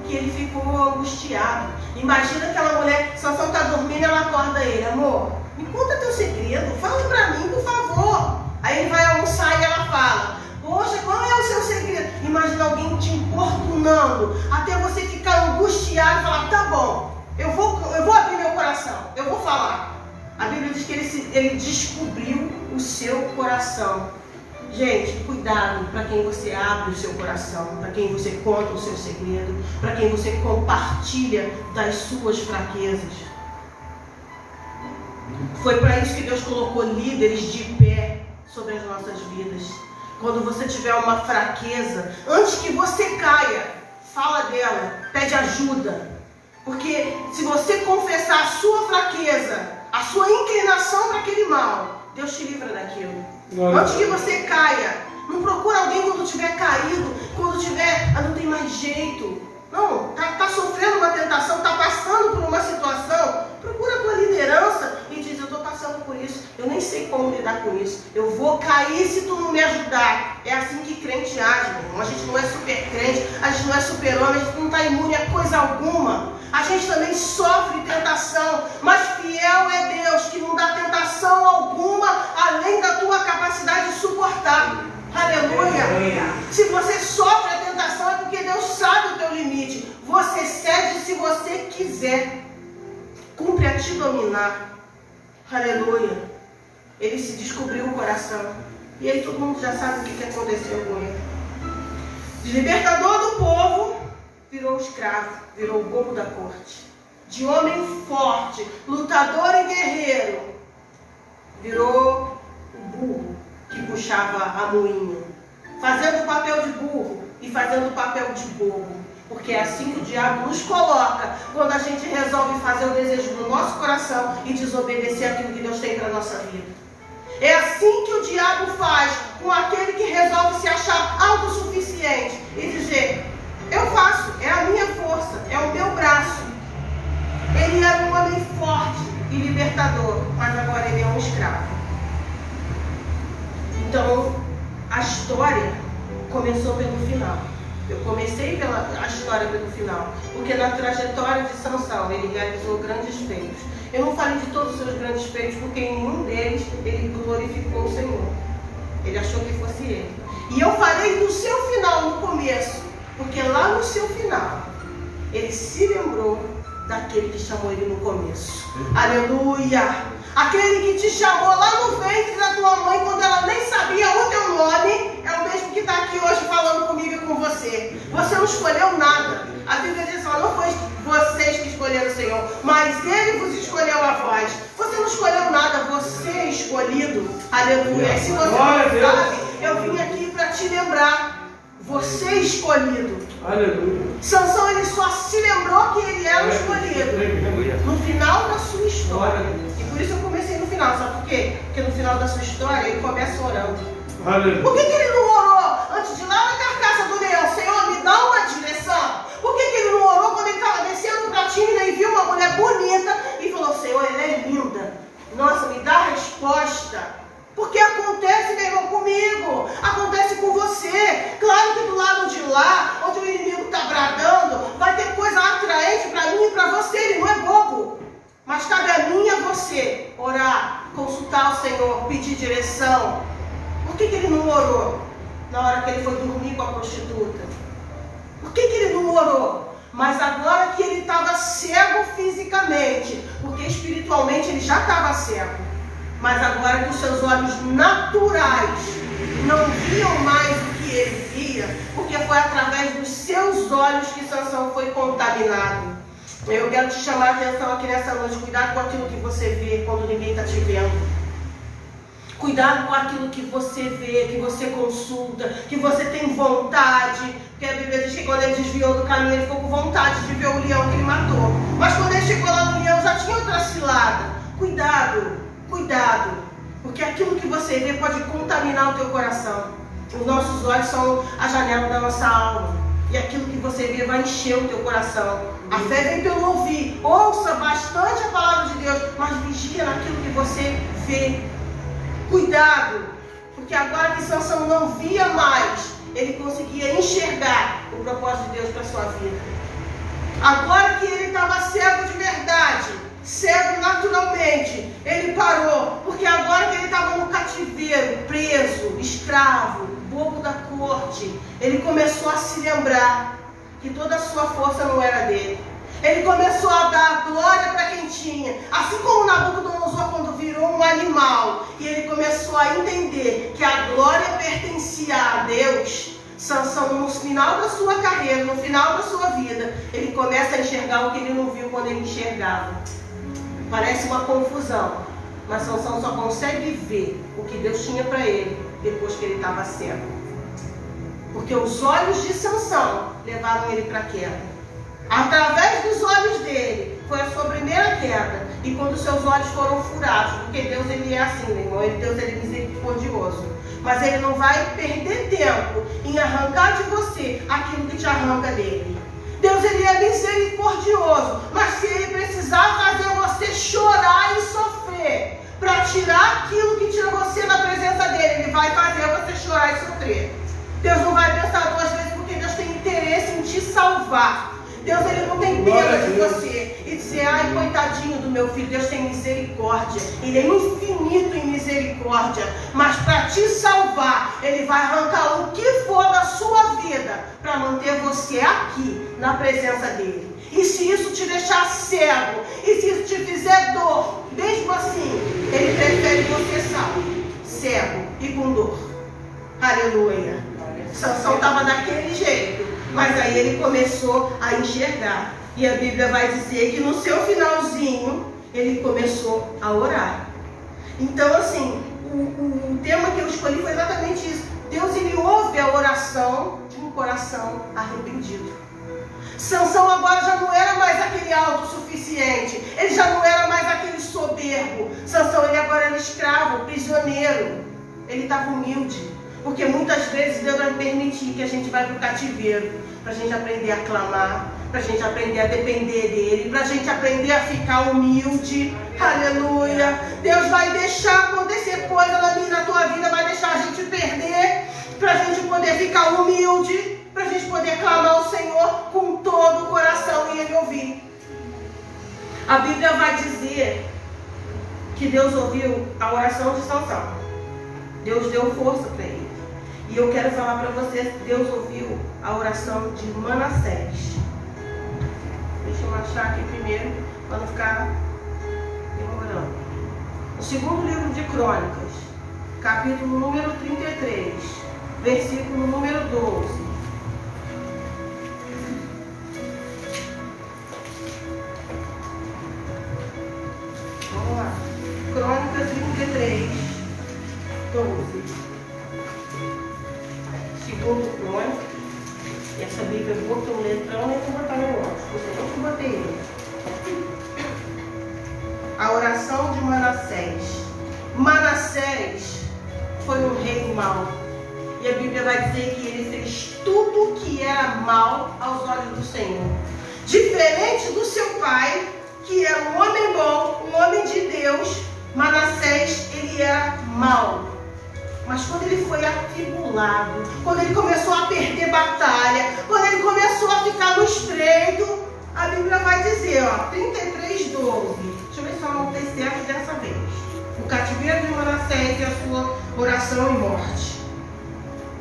que ele ficou angustiado. Imagina aquela mulher, Sansão está dormindo, ela acorda ele, amor, me conta teu segredo, fala para mim, por favor. Aí ele vai almoçar e ela fala, poxa, qual é o seu segredo? Imagina alguém te importunando, até você ficar angustiado e falar, tá bom, eu vou abrir meu coração, eu vou falar. A Bíblia diz que ele descobriu o seu coração. Gente, cuidado para quem você abre o seu coração, para quem você conta o seu segredo, para quem você compartilha das suas fraquezas. Foi para isso que Deus colocou líderes de pé sobre as nossas vidas. Quando você tiver uma fraqueza, antes que você caia, fala dela, pede ajuda. Porque se você confessar a sua fraqueza, a sua inclinação para aquele mal, Deus te livra daquilo. Antes que você caia, não procura alguém quando tiver caído, quando tiver, não tem mais jeito. Não, tá sofrendo uma tentação, tá passando por uma situação, procura a tua liderança e diz, eu estou passando por isso, eu nem sei como lidar com isso, eu vou cair se tu não me ajudar. É assim que crente age, meu irmão. A gente não é super crente, a gente não é super homem, a gente não está imune a coisa alguma. A gente também sofre tentação, mas fiel é Deus que não dá tentação alguma além da tua capacidade de suportar. Aleluia! Se você sofre a tentação é porque Deus sabe o teu limite. Você cede se você quiser. Cumpre a te dominar. Aleluia! Ele se descobriu o coração. E aí todo mundo já sabe o que aconteceu com ele. De libertador do povo, virou escravo, virou bobo da corte. De homem forte, lutador e guerreiro, virou o burro que puxava a moinha, fazendo o papel de burro e fazendo o papel de bobo. Porque é assim que o diabo nos coloca quando a gente resolve fazer o desejo do nosso coração e desobedecer aquilo que Deus tem para a nossa vida. É assim que o diabo faz com aquele que resolve se achar autossuficiente e dizer: eu faço, é a minha força, é o meu braço. Ele era um homem forte e libertador, mas agora ele é um escravo. Então, a história começou pelo final. Eu comecei a história pelo final, porque na trajetória de Sansão ele realizou grandes feitos. Eu não falei de todos os seus grandes feitos, porque em nenhum deles ele glorificou o Senhor. Ele achou que fosse ele. E eu falei do seu final no começo, porque lá no seu final ele se lembrou daquele que chamou ele no começo. Aleluia! Aquele que te chamou lá no ventre da tua mãe, quando ela nem sabia o teu nome, é o mesmo que está aqui hoje falando comigo e com você. Você não escolheu nada. A Bíblia diz: não foi vocês que escolheram o Senhor, mas Ele vos escolheu a vós. Você não escolheu nada, você é escolhido. Aleluia. Se você não sabe, eu vim aqui para te lembrar. Você é escolhido. Aleluia. Sansão, ele só se lembrou que ele era o escolhido no final da sua história. E por isso eu comecei no final. Sabe por quê? Porque no final da sua história ele começa orando. Aleluia. Por que ele não orou antes de ir lá na carcaça do leão? Senhor, me dá uma direção. Por que ele não orou quando ele estava descendo para a tina e viu uma mulher bonita e falou: Senhor, ela é linda. Nossa, me dá a resposta. Porque acontece, meu irmão, comigo, acontece com você. Claro que do lado de lá, onde o inimigo está bradando, vai ter coisa atraente para mim e para você. Ele não é bobo. Mas cabe a mim e a você orar, consultar o Senhor, pedir direção. Por que ele não orou na hora que ele foi dormir com a prostituta? Por que ele não orou? Mas agora que ele estava cego fisicamente, porque espiritualmente ele já estava cego. Mas agora que os seus olhos naturais não viam mais o que ele via, porque foi através dos seus olhos que Sansão foi contaminado. Eu quero te chamar a atenção aqui nessa noite. Cuidado com aquilo que você vê quando ninguém está te vendo. Cuidado com aquilo que você vê, que você consulta, que você tem vontade. Porque a Bíblia diz que quando ele desviou do caminho, ele ficou com vontade de ver o leão que ele matou. Mas quando ele chegou lá no leão, já tinha outra cilada. Cuidado. Cuidado, porque aquilo que você vê pode contaminar o teu coração. Os nossos olhos são a janela da nossa alma. E aquilo que você vê vai encher o teu coração. A fé vem pelo ouvir. Ouça bastante a palavra de Deus, mas vigia naquilo que você vê. Cuidado, porque agora que Sansão não via mais, ele conseguia enxergar o propósito de Deus para a sua vida. Agora que ele estava cego de verdade, cego naturalmente, ele parou, porque agora que ele estava no cativeiro, preso, escravo, bobo da corte, ele começou a se lembrar que toda a sua força não era dele. Ele começou a dar glória para quem tinha, assim como Nabucodonosor quando virou um animal, e ele começou a entender que a glória pertencia a Deus. Sansão, no final da sua carreira, no final da sua vida, ele começa a enxergar o que ele não viu quando ele enxergava. Parece uma confusão, mas Sansão só consegue ver o que Deus tinha para ele depois que ele estava cego. Porque os olhos de Sansão levaram ele para a queda. Através dos olhos dele foi a sua primeira queda. E quando seus olhos foram furados, porque Deus ele é assim, meu irmão, Deus ele é misericordioso. Mas ele não vai perder tempo em arrancar de você aquilo que te arranca dele. Deus ele é misericordioso, mas se ele precisar fazer você chorar e sofrer para tirar aquilo que tira você da presença dele, ele vai fazer você chorar e sofrer. Deus não vai pensar duas vezes, porque Deus tem interesse em te salvar. Deus ele não tem pena de você e dizer: ai, coitadinho do meu filho. Deus tem misericórdia, ele é infinito em misericórdia, mas para te salvar ele vai arrancar o que for da sua vida para manter você aqui na presença dele. E se isso te deixar cego, e se isso te fizer dor, mesmo assim ele prefere você salvo, cego e com dor. Aleluia. Sansão estava daquele jeito, mas aí ele começou a enxergar. E a Bíblia vai dizer que no seu finalzinho, ele começou a orar. Então assim, o tema que eu escolhi foi exatamente isso. Deus, ele ouve a oração de um coração arrependido. Sansão agora já não era mais aquele autossuficiente, ele já não era mais aquele soberbo. Sansão, ele agora era escravo, prisioneiro. Ele estava humilde, porque muitas vezes Deus vai permitir que a gente vá para o cativeiro, para a gente aprender a clamar, para a gente aprender a depender dele, para a gente aprender a ficar humilde. Aleluia. Deus vai deixar acontecer coisa na minha e na tua vida, vai deixar a gente perder, para a gente poder ficar humilde, para a gente poder clamar ao Senhor com todo o coração e Ele ouvir. A Bíblia vai dizer que Deus ouviu a oração de Sansão. Deus deu força para ele. E eu quero falar para vocês, Deus ouviu a oração de Manassés. Deixa eu achar aqui primeiro, para não ficar demorando. No segundo livro de Crônicas, capítulo número 33, versículo número 12. Vamos lá. Crônicas 33, 12. Segundo Crônicas. Essa Bíblia eu botei um letrão e eu vou botar no outro. Eu não botei ele. A oração de Manassés. Manassés foi um rei mau. E a Bíblia vai dizer que ele fez tudo que era mal aos olhos do Senhor. Diferente do seu pai, que era um homem bom, um homem de Deus, Manassés, ele era mau. Mas quando ele foi atribulado, quando ele começou a perder batalha, quando ele começou a ficar no estreito, a Bíblia vai dizer, 33:12. Deixa eu ver se eu anotei certo dessa vez. O cativeiro de Manassés e a sua oração e morte.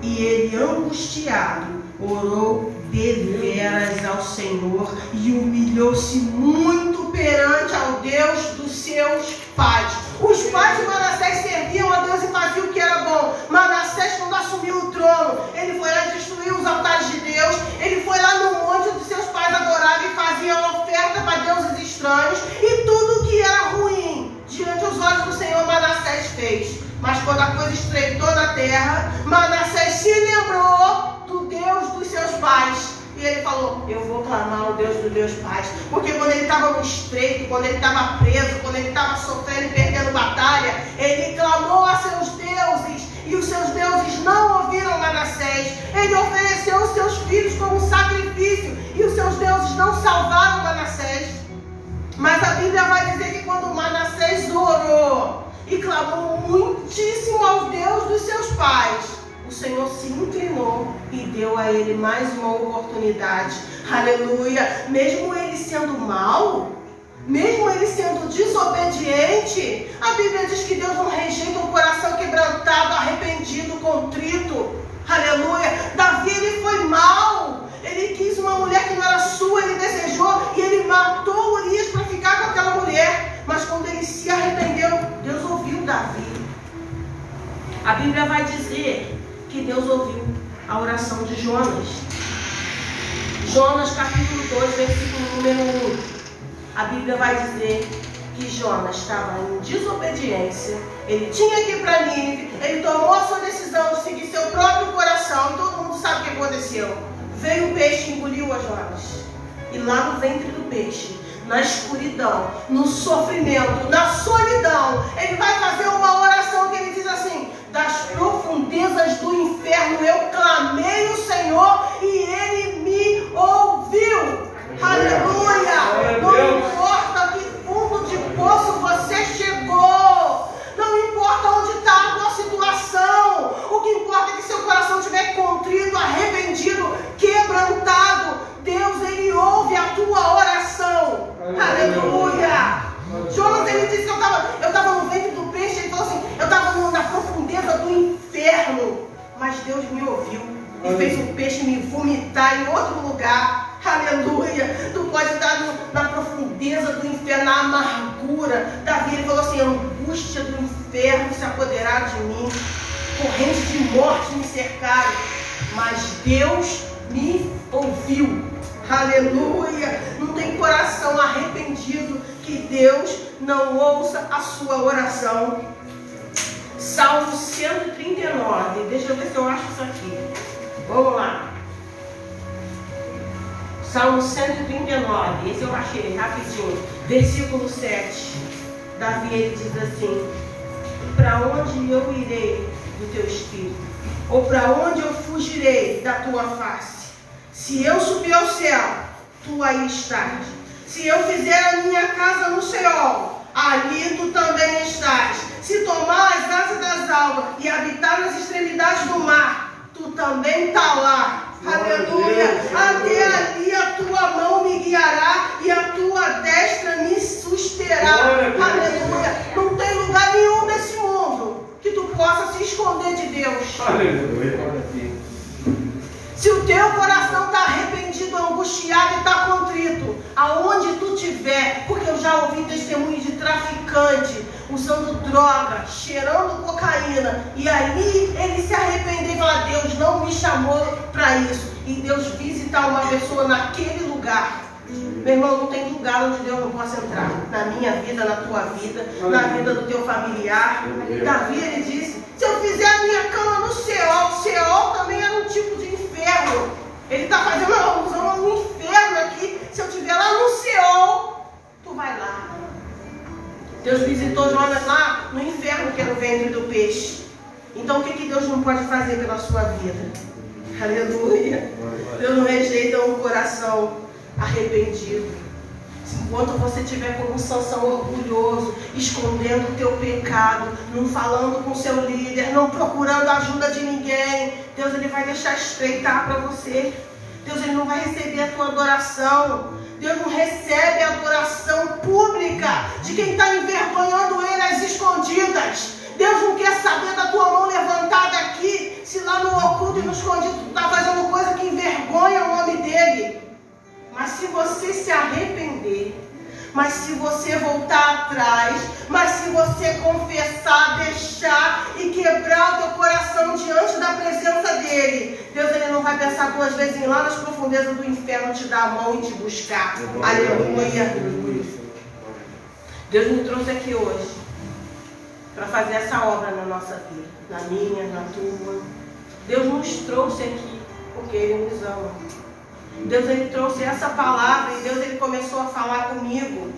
E ele, angustiado, orou deveras ao Senhor e humilhou-se muito perante ao Deus dos seus pais. Os pais de Manassés serviam a Deus e faziam o que era bom. Manassés, quando assumiu o trono, ele foi lá destruir os altares de Deus. Ele foi lá no monte onde seus pais adoravam e faziam oferta para deuses estranhos. E tudo que era ruim diante dos olhos do Senhor, Manassés fez. Mas quando a coisa estreitou na terra, Manassés se lembrou do Deus dos seus pais. E ele falou, eu vou clamar ao Deus dos meus pais. Porque quando ele estava no estreito, quando ele estava preso, quando ele estava sofrendo e perdendo batalha, ele clamou a seus deuses. E os seus deuses não ouviram Manassés. Ele ofereceu os seus filhos como sacrifício. E os seus deuses não salvaram Manassés. Mas a Bíblia vai dizer que quando Manassés orou e clamou muitíssimo ao Deus dos seus pais, o Senhor se inclinou e deu a ele mais uma oportunidade. Aleluia. Mesmo ele sendo mau, mesmo ele sendo desobediente, a Bíblia diz que Deus não rejeita um coração quebrantado, arrependido, contrito. Aleluia. Davi, ele foi mau. Ele quis uma mulher que não era sua, ele desejou e ele matou Urias para ficar com aquela mulher. Mas quando ele se arrependeu, Deus ouviu Davi. A Bíblia vai dizer que Deus ouviu a oração de Jonas. Jonas capítulo 2, versículo número 1. A Bíblia vai dizer que Jonas estava em desobediência. Ele tinha que ir para Nínive. Ele tomou a sua decisão de seguir seu próprio coração. E todo mundo sabe o que aconteceu. Veio o peixe e engoliu a Jonas. E lá no ventre do peixe, na escuridão, no sofrimento, na solidão, ele vai fazer uma oração que ele diz assim: das profundezas do inferno eu clamei o Senhor e Ele me ouviu. Aleluia! Não importa que fundo de poço você chegou, não importa onde está a tua situação, o que importa é que seu coração estiver contrito, arrependido, quebrantado. Deus, Ele ouve a tua oração. Aleluia! Jonas, ele disse que eu estava no ventre do peixe. Ele falou assim, eu estava na profundeza do inferno, mas Deus me ouviu e fez o peixe me vomitar em outro lugar. Aleluia! Tu pode estar na profundeza do inferno, na amargura. Davi, ele falou assim, a angústia do inferno se apoderaram de mim, correntes de morte me cercaram, mas Deus me ouviu. Aleluia! Não tem coração arrependido que Deus não ouça a sua oração. Salmo 139. Deixa eu ver se eu acho isso aqui. Vamos lá. Salmo 139. Esse eu achei rapidinho. Versículo 7. Davi, ele diz assim: para onde eu irei do teu espírito? Ou para onde eu fugirei da tua face? Se eu subir ao céu, tu aí estás. Se eu fizer a minha casa no Seol, ali tu também estás. Se tomar as asas das almas e habitar nas extremidades do mar, tu também está lá. Aleluia. Até ali a tua mão me guiará e a tua destra me susterá. Aleluia. Não tem lugar nenhum nesse mundo que tu possa se esconder de Deus.
Aleluia.
Se o teu coração está arrependido, angustiado e está contrito, aonde tu estiver, porque eu já ouvi testemunho de traficante usando droga, cheirando cocaína, e aí ele se arrependeu e fala: Deus não me chamou para isso. E Deus visitar uma pessoa naquele lugar. Meu irmão, não tem lugar onde Deus não possa entrar. Na minha vida, na tua vida, na vida do teu familiar. Davi, ele disse: se eu fizer a minha cama no Seol, Seol também era um tipo de inferno. Ele está fazendo uma alusão ao inferno aqui. Se eu estiver lá no Seol, tu vai lá. Deus visitou Jonas lá no inferno, que era o ventre do peixe. Então o que Deus não pode fazer pela sua vida? Aleluia. Deus não rejeita um coração arrependido. Enquanto você estiver como um Sansão orgulhoso, escondendo o teu pecado, não falando com seu líder, não procurando a ajuda de ninguém, Deus, ele vai deixar estreitar para você. Deus, ele não vai receber a tua adoração. Deus não recebe a adoração pública de quem está envergonhando ele às escondidas. Deus não quer saber da tua mão levantada aqui, se lá no oculto e no escondido tu está fazendo coisa que envergonha o nome dele. Mas se você se arrepender, mas se você voltar atrás, mas se você confessar, deixar e quebrar o teu coração diante da presença dele, Deus, ele não vai pensar duas vezes em ir lá nas profundezas do inferno te dar a mão e te buscar. Aleluia. Deus me trouxe aqui hoje para fazer essa obra na nossa vida, na minha, na tua. Deus nos trouxe aqui porque ele nos ama. Deus, ele trouxe essa palavra e Deus, ele começou a falar comigo,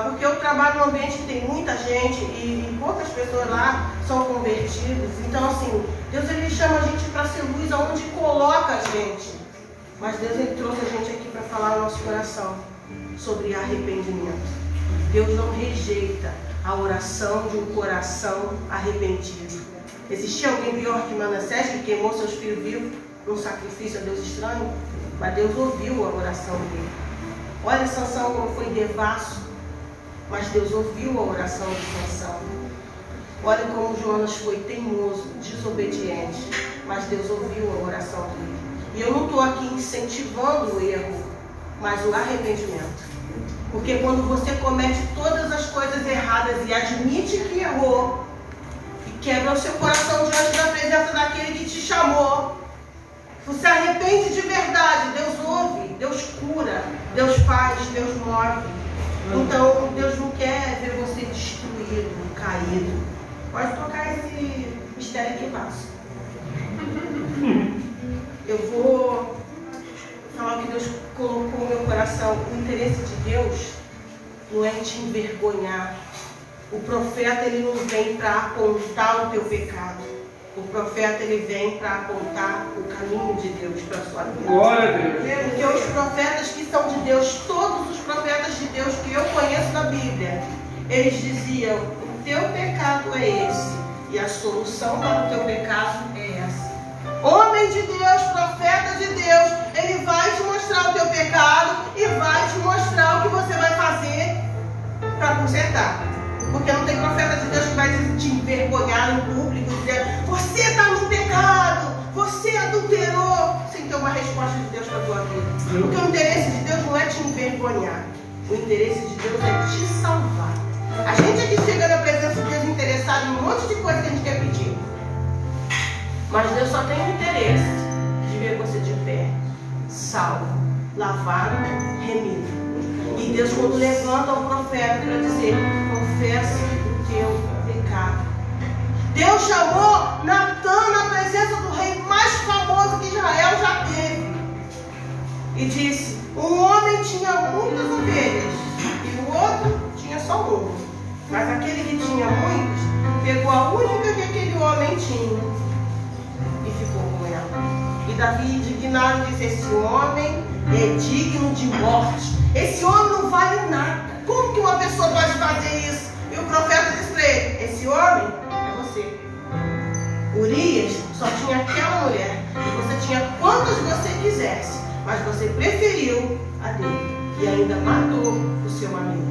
porque eu trabalho num ambiente que tem muita gente e poucas pessoas lá são convertidas. Então, assim, Deus, ele chama a gente para ser luz aonde coloca a gente. Mas Deus, ele trouxe a gente aqui para falar no nosso coração sobre arrependimento. Deus não rejeita a oração de um coração arrependido. Existia alguém pior que Manassés, que queimou seus filhos vivos num sacrifício a Deus estranho? Mas Deus ouviu a oração dele. Olha Sansão como foi devasso, mas Deus ouviu a oração de Sansão. Olha como Jonas foi teimoso, desobediente, mas Deus ouviu a oração dele. E eu não estou aqui incentivando o erro, mas o arrependimento. Porque quando você comete todas as coisas erradas e admite que errou, e quebra o seu coração diante da presença daquele que te chamou, você arrepende de verdade, Deus ouve, Deus cura, Deus faz, Deus move. Então, Deus não quer ver você destruído, caído. Pode tocar esse mistério aqui embaixo. Eu vou falar o que Deus colocou no meu coração. O interesse de Deus não é te envergonhar. O profeta, ele não vem para apontar o teu pecado. O profeta, ele vem para apontar o caminho de Deus para a sua vida.
Glória a Deus.
Porque os profetas que são de Deus, todos os profetas de Deus que eu conheço na Bíblia, eles diziam: o teu pecado é esse, e a solução para o teu pecado é essa. Homem de Deus, profeta de Deus, ele vai te mostrar o teu pecado e vai te mostrar o que você vai fazer para consertar. Porque não tem profeta de Deus que vai te envergonhar no público, dizer: você está no pecado, você adulterou, sem ter uma resposta de Deus para a tua vida. Porque o interesse de Deus não é te envergonhar, o interesse de Deus é te salvar. A gente aqui chega na presença de Deus interessado em um monte de coisa que a gente quer pedir, mas Deus só tem o interesse de ver você de pé, salvo, lavado, remido. E Deus, quando levanta o profeta para dizer: confessa o teu pecado. Mas aquele que tinha muitos, pegou a única que aquele homem tinha e ficou com ela. E Davi, indignado, disse: esse homem é digno de morte. Esse homem não vale nada. Como que uma pessoa pode fazer isso? E o profeta disse para ele: esse homem é você. Urias só tinha aquela mulher, e você tinha quantas você quisesse, mas você preferiu a dele e ainda matou o seu amigo.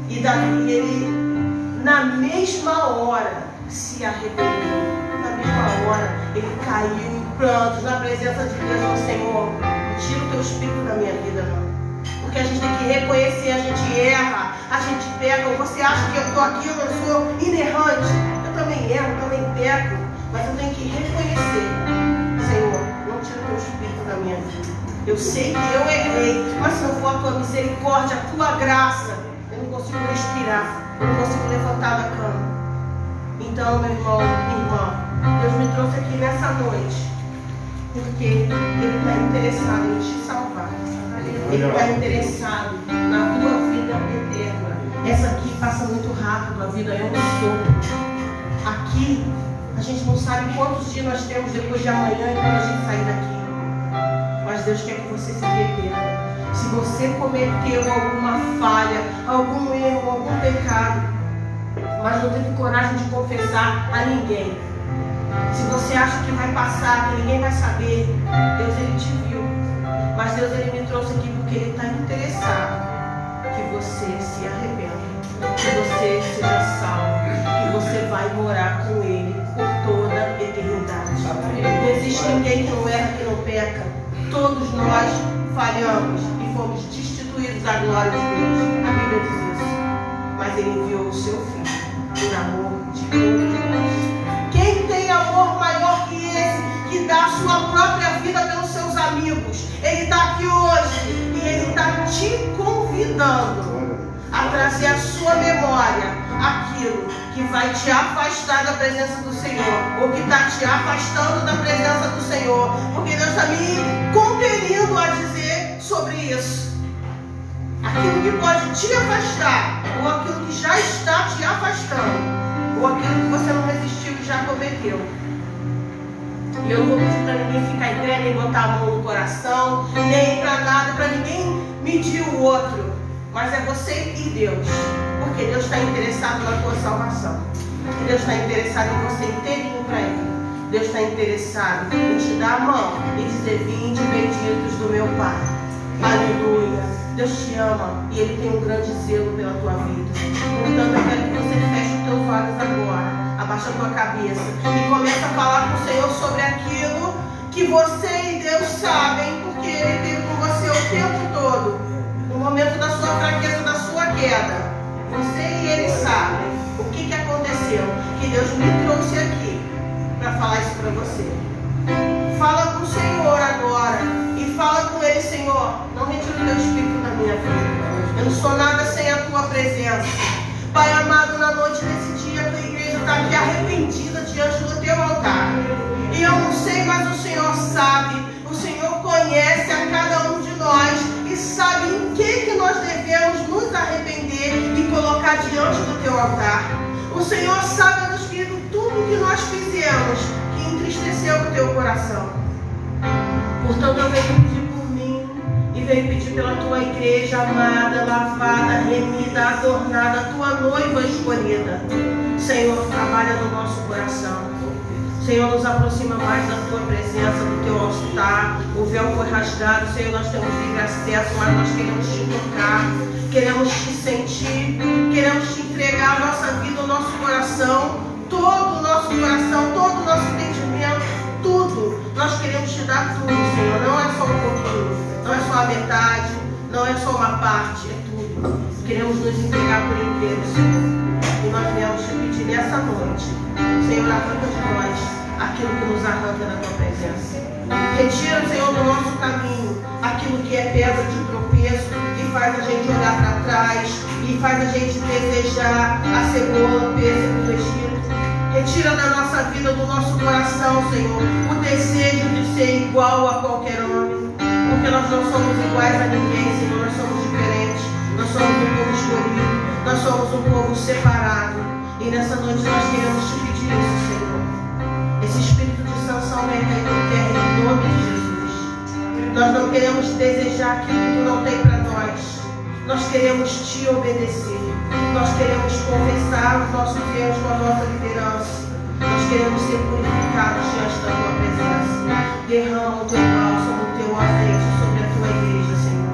E Davi, ele na mesma hora se arrependeu. Na mesma hora ele caiu em prantos na presença de Deus. Ao Senhor, não tira o teu espírito da minha vida, não. Porque a gente tem que reconhecer, a gente erra, a gente peca. Você acha que eu estou aqui, eu sou inerrante? Eu também erro, eu também peco. Mas eu tenho que reconhecer: Senhor, não tira o teu espírito da minha vida. Eu sei que eu errei, mas se não for a tua misericórdia, a tua graça, eu não consigo respirar, eu não consigo levantar da cama. Então, meu irmão, minha irmã, Deus me trouxe aqui nessa noite porque Ele está interessado em te salvar. Ele está interessado na tua vida eterna. Essa aqui passa muito rápido, a vida é um sopro. Aqui, a gente não sabe quantos dias nós temos depois de amanhã e quando a gente sair daqui. Mas Deus quer que você se arrependa. Se você cometeu alguma falha, algum erro, algum pecado, mas não teve coragem de confessar a ninguém. Se você acha que vai passar, que ninguém vai saber, Deus, Ele te viu. Mas Deus, Ele me trouxe aqui porque Ele está interessado que você se arrependa, que você seja salvo, que você vai morar com Ele por toda a eternidade. Não existe ninguém que não erra, que não peca. Todos nós falhamos e fomos destituídos da glória de Deus. A Bíblia diz isso. Mas Ele enviou o seu Filho por amor de todos nós. Quem tem amor maior que esse, que dá a sua própria vida pelos seus amigos? Ele está aqui hoje e Ele está te convidando a trazer à sua memória aquilo que vai te afastar da presença do Senhor, ou que está te afastando da presença do Senhor, porque Deus está me compelindo a dizer sobre isso. Aquilo que pode te afastar, ou aquilo que já está te afastando, ou aquilo que você não resistiu e já cometeu. E eu não vou pedir para ninguém ficar em pé, nem botar a mão no coração, nem para nada, para ninguém medir o outro. Mas é você e Deus. Porque Deus está interessado na tua salvação. Deus está interessado em você inteirinho para Ele. Deus está interessado em te dar a mão e dizer: vinde benditos do meu Pai. Aleluia. Deus te ama e Ele tem um grande zelo pela tua vida. Portanto, eu quero que você feche os teus olhos agora, abaixa a tua cabeça e começa a falar com o Senhor sobre aquilo que você e Deus sabem, porque Ele esteve com você o tempo todo. No momento da sua fraqueza, da sua queda, você e Ele sabem o que aconteceu, que Deus me trouxe aqui para falar isso para você. Fala com o Senhor agora e fala com Ele: Senhor, não retire o teu espírito da minha vida. Eu não sou nada sem a tua presença. Pai amado, na noite desse dia, a tua igreja está aqui arrependida diante do teu altar. E eu não sei, mas o Senhor sabe. O Senhor conhece a cada um de nós e sabe em que nós devemos nos arrepender e colocar diante do teu altar. O Senhor sabe, meu Espírito, tudo que nós fizemos que entristeceu o teu coração. Portanto, eu venho pedir por mim e venho pedir pela tua igreja amada, lavada, remida, adornada, tua noiva escolhida. Senhor, trabalha no nosso coração. Senhor, nos aproxima mais da tua presença, do teu altar. O véu foi rasgado, Senhor, nós temos livre acesso, mas nós queremos te tocar, queremos te sentir, queremos te entregar a nossa vida, o nosso coração, todo o nosso coração, todo o nosso entendimento, tudo. Nós queremos te dar tudo, Senhor. Não é só um pouquinho, não é só a metade, não é só uma parte, é tudo. Queremos nos entregar por inteiro, Senhor. E nós viemos te pedir nessa noite, Senhor, arranca de nós aquilo que nos arranca da tua presença. Retira, Senhor, do nosso caminho aquilo que é pedra de tropeço, que faz a gente olhar para trás e faz a gente desejar a cebola, o pêssego do Egito. Retira da nossa vida, do nosso coração, Senhor, o desejo de ser igual a qualquer homem, porque nós não somos iguais a ninguém, Senhor, nós somos diferentes, nós somos um povo escolhido, Nós somos um povo separado. E nessa noite nós queremos te pedir isso, Senhor. Esse espírito de sanção vem cair por terra em nome de Jesus. Nós não queremos desejar aquilo que tu não tem para nós. Nós queremos te obedecer. Nós queremos confessar os nossos erros com a nossa liderança. Nós queremos ser purificados diante da tua presença. Derrama o teu bálsamo, o teu azeite sobre a tua igreja, Senhor.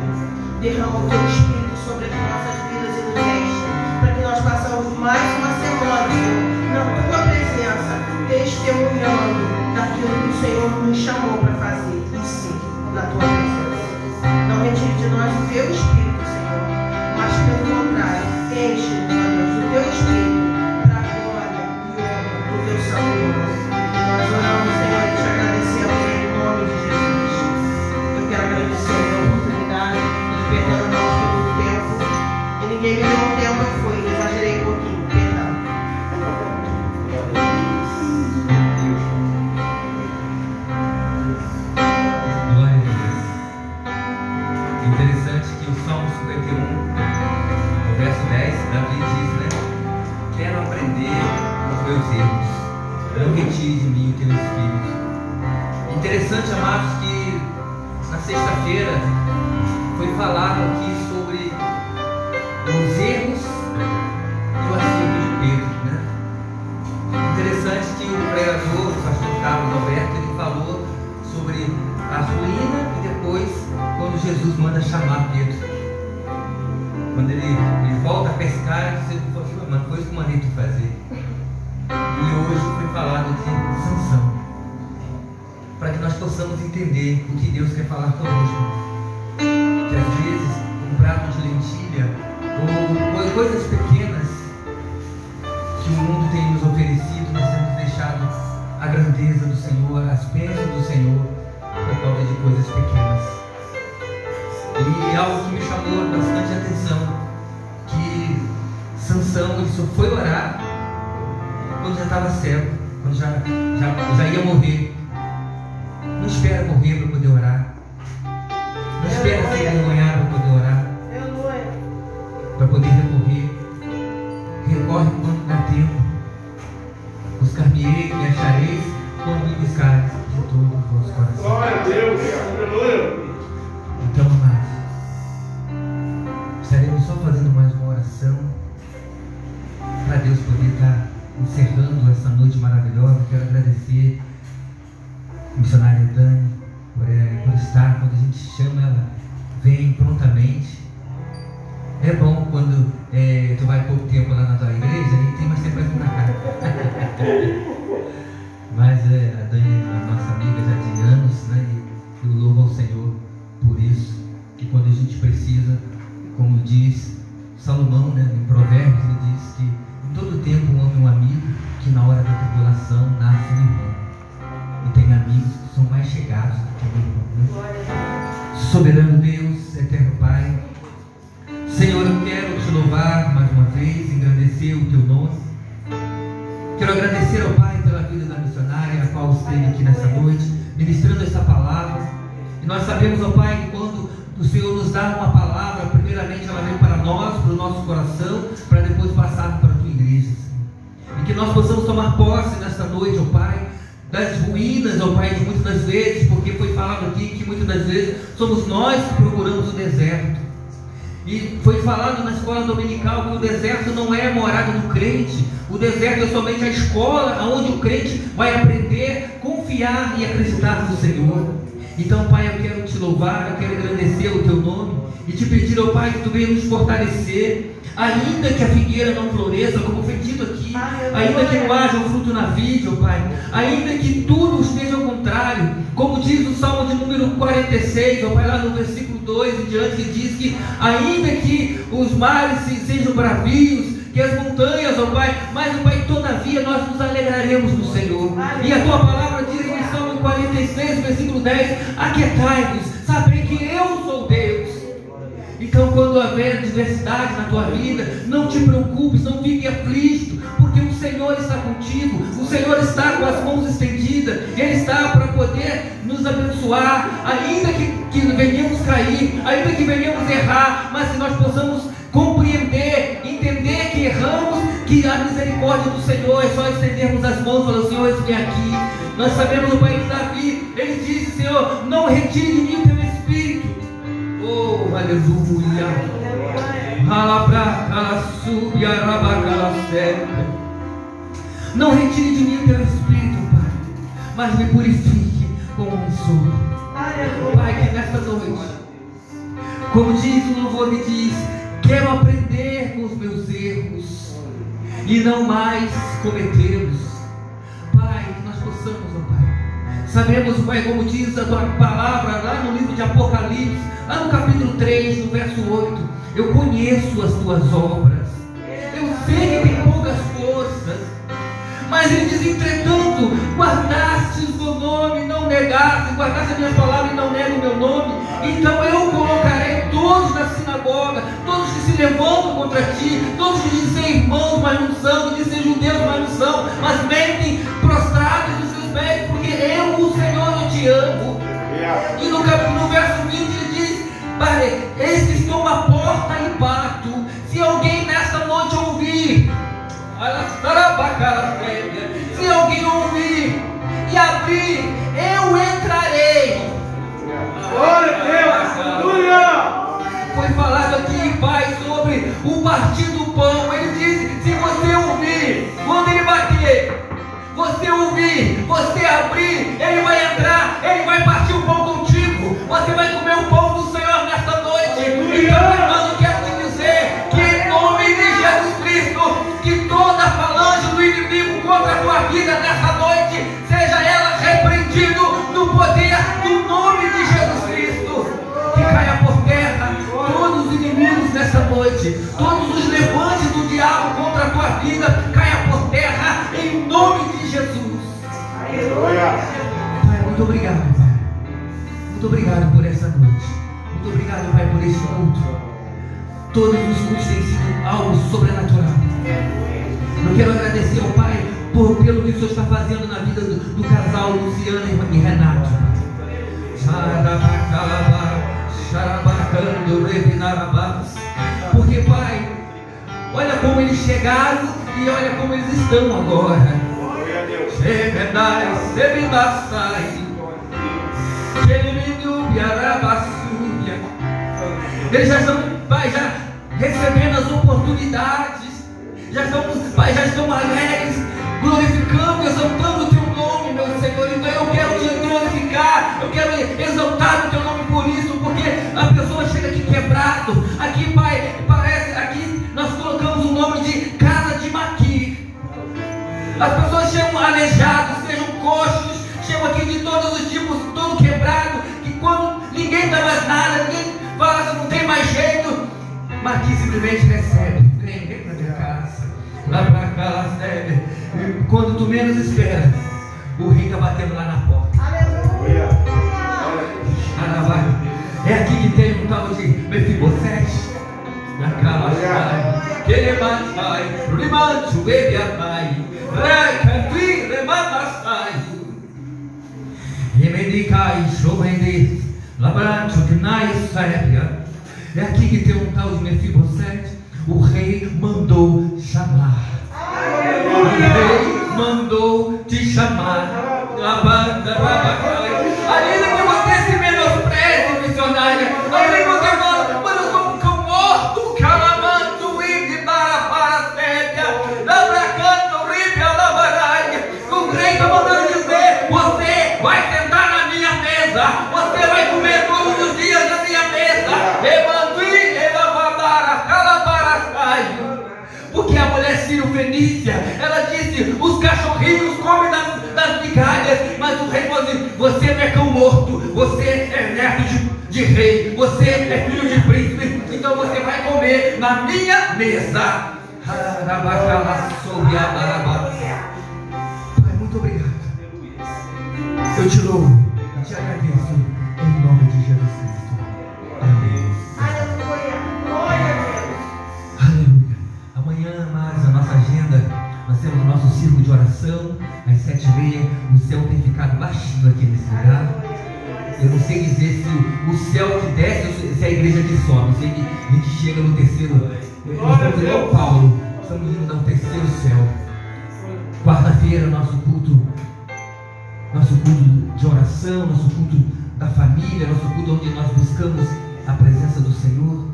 Derrama o teu espírito sobre as nossas vidas e nos enche, para que nós passamos mais uma semana, Senhor, na tua presença, testemunhando daquilo que o Senhor nos chamou para fazer e ser na tua presença. Não retire de nós o teu espírito, Senhor, mas pelo contrário, enche-nos, ó Deus, do teu espírito para a glória e honra do teu santo nome. Nós oramos, Senhor, e te agradecemos em nome de Jesus. Eu quero agradecer a oportunidade de perdão pelo tempo. E ninguém me deu um tempo, eu fui, exagerei um pouquinho, perdão.
Glória a Deus. Interessante que o Salmo 51, no verso 10, Davi diz, né? Quero aprender os meus erros, não retire de mim o teu espírito. Interessante, amados, que na sexta-feira foi falado aqui sobre os erros e o acerto de Pedro, né? Interessante que o pregador, o pastor Carlos Alberto, ele falou sobre a ruína e depois quando Jesus manda chamar Pedro. Quando ele volta a pescar, ele diz, mas foi isso que eu mandei tu fazer. E hoje foi falado de sanção, para que nós possamos entender o que Deus quer falar conosco. Que às vezes um prato de lentilha ou coisas pequenas que o mundo tem nos oferecido, nós temos deixado a grandeza do Senhor, as bênçãos do Senhor por causa de coisas pequenas. E algo que me chamou bastante atenção, que Sansão ele só foi orar quando já estava cego, quando já ia morrer. Não espera morrer para poder orar. Não espera ser envergonhado para poder orar. Para poder recorrer. Recorre quando dá tempo. Buscar-me-ei, me achareis, quando me buscareis de todo o vosso coração.
Glória a Deus, aleluia.
Então, amados, estaremos só fazendo mais uma oração para Deus poder estar encerrando essa noite maravilhosa. Quero agradecer a missionária Dani por estar. Quando a gente chama, ela vem prontamente. É bom quando tu vai pouco tempo lá na tua igreja e tem mais tempo para vir para cá. Mas a Dani é nossa amiga já de anos, né? E eu louvo ao Senhor por isso. Que quando a gente precisa, como diz Salomão, né, em Provérbios, ele diz que em todo tempo um homem é um amigo, que na hora da tribulação nasce um irmão. E tem amigos que são mais chegados do que um irmão, né? Soberano Deus, eterno Pai, Senhor, eu quero te louvar mais uma vez, engrandecer o teu nome. Quero agradecer ao Pai pela vida da missionária, a qual esteve aqui nessa noite, ministrando essa palavra. E nós sabemos, ó Pai, que quando o Senhor nos dá uma palavra, primeiramente ela vem para nós, para o nosso coração, para depois passar para a tua igreja, Senhor. E que nós possamos tomar posse nesta noite, ó Pai, das ruínas, ó Pai, de muitas das vezes, porque foi falado aqui que muitas das vezes somos nós que procuramos o deserto. E foi falado na escola dominical que o deserto não é a morada do crente. O deserto é somente a escola onde o crente vai aprender, confiar e acreditar no Senhor. Então, Pai, eu quero te louvar, eu quero agradecer o teu nome e te pedir, ó Pai, que tu venha nos fortalecer. Ainda que a figueira não floresça, como foi dito aqui, ainda que não haja um fruto na vide, ó Pai, ainda que tudo esteja ao contrário, como diz o Salmo de número 46, ó Pai, lá no versículo 2 em diante, ele diz que ainda que os mares sejam bravios, que as montanhas, ó Pai, mas, ó Pai, todavia nós nos alegraremos no Senhor. E a tua palavra diz em Salmo 46, versículo 10, aquietai-vos, sabei que eu sou Deus. Então, quando haver adversidade na tua vida, não te preocupes, não fique aflito, porque o Senhor está contigo, o Senhor está com as mãos estendidas, Ele está para poder nos abençoar, ainda que venhamos cair, ainda que venhamos errar, mas que nós possamos compreender, entender que a misericórdia do Senhor é só estendermos as mãos e falar: Senhor, eis-me aqui. Nós sabemos, Pai, que Davi, ele disse: Senhor, não retire de mim o teu Espírito. Oh, aleluia. Não retire de mim o teu Espírito, Pai, mas me purifique como um sou. Pai, que nesta noite, como diz o louvor, me diz: quero aprender com os meus erros e não mais cometê-los. Pai, que nós possamos, ó Pai. Sabemos, Pai, como diz a tua palavra lá no livro de Apocalipse, lá no capítulo 3, no verso 8: eu conheço as tuas obras, eu sei que tem poucas forças, mas ele diz: entretanto, guardaste o meu nome, não negaste, guardaste a minha palavra e não nega o meu nome, então eu colocarei todos na sinagoga, todos que se levantam contra ti, todos que dizem irmãos, mas não são, que dizem judeus, mas não são, mas mentem prostrados nos seus pés, porque eu, o Senhor, eu te amo. E no verso 20 ele diz: Pai, eis que estou à porta e bato, se alguém nesta noite ouvir, se alguém ouvir e abrir, eu entrarei.
Glória a Deus! Aleluia!
Foi falado aqui, Pai, sobre o partir do pão. Ele disse: se você ouvir, quando ele bater, você ouvir, você abrir, ele vai entrar, ele vai partir o pão contigo. Você vai comer o pão do Senhor nesta noite. Então, irmão, eu quero te dizer que em nome de Jesus Cristo, que toda falange do inimigo contra a tua vida nesta noite, seja ela repreendido no poder do nome de Jesus Cristo. Que caia por terra todos os inimigos nesta noite, todos os levantes do diabo contra a tua vida, caia por terra em nome de Jesus. Pai, muito obrigado, Pai. Muito obrigado por essa noite. Muito obrigado, Pai, por esse culto. Todos os cultos têm sido algo sobrenatural. Eu quero agradecer ao Pai pelo que o Senhor está fazendo na vida do casal Luciana e Renato. Porque, Pai, olha como eles chegaram e olha como eles estão agora. Eles já estão, Pai, já recebendo as oportunidades, Pai, já estão alegres, glorificando, exaltando o teu nome, meu Senhor. Então eu quero te glorificar, eu quero exaltar o teu nome por isso, porque a pessoa chega aqui quebrado. Aqui, Pai, parece, aqui nós colocamos o nome de Casa de Maqui. As pessoas chegam aleijados, sejam coxos, chegam aqui de todos os tipos, todo quebrado, que quando ninguém dá mais nada, ninguém fala assim, não tem mais jeito, mas aqui simplesmente recebe. Vem pra minha casa, lá pra cá, lá serve. Quando tu menos espera, o rei está batendo lá na porta.
Aleluia!
É aqui que tem um tal de Mefibosete. Na casa, que ele matai, rimancho, bebe a pai, recantui, remamastai. Remendicai, chovendi, labrancho, que nai, sépia. É aqui que tem um tal de Mefibosete. O rei mandou chamar. O rei mandou te chamar. Ainda que você se menospreze, missionária, ainda que você fala, mas eu sou um cão morto, calamanto, ibe, para séria, labracanto, ribe, alabaralha. O rei está mandando dizer: você vai sentar na minha mesa, você vai comer todos os dias na minha mesa. Porque a mulher sírio-fenícia, ela disse: os cachorrinhos comem das migalhas. Mas o rei falou assim: você não é cão morto, você é neto de rei, você é filho de príncipe, então você vai comer na minha mesa. Pai, muito obrigado. Eu te louvo e te agradeço em nome de Jesus Cristo. Amém.
Aleluia! Glória a Deus!
Aleluia. Amanhã, amados, a nossa agenda, nós temos o nosso círculo de oração às 7h30. O céu tem ficado baixinho aqui nesse lugar. Eu não sei dizer se o céu que desce ou se a igreja que sobe. Eu sei que a gente chega no terceiro. Nós estamos igual Paulo, Estamos indo ao terceiro céu. Quarta-feira, nosso culto de oração, nosso culto da família, nosso culto onde nós buscamos a presença do Senhor.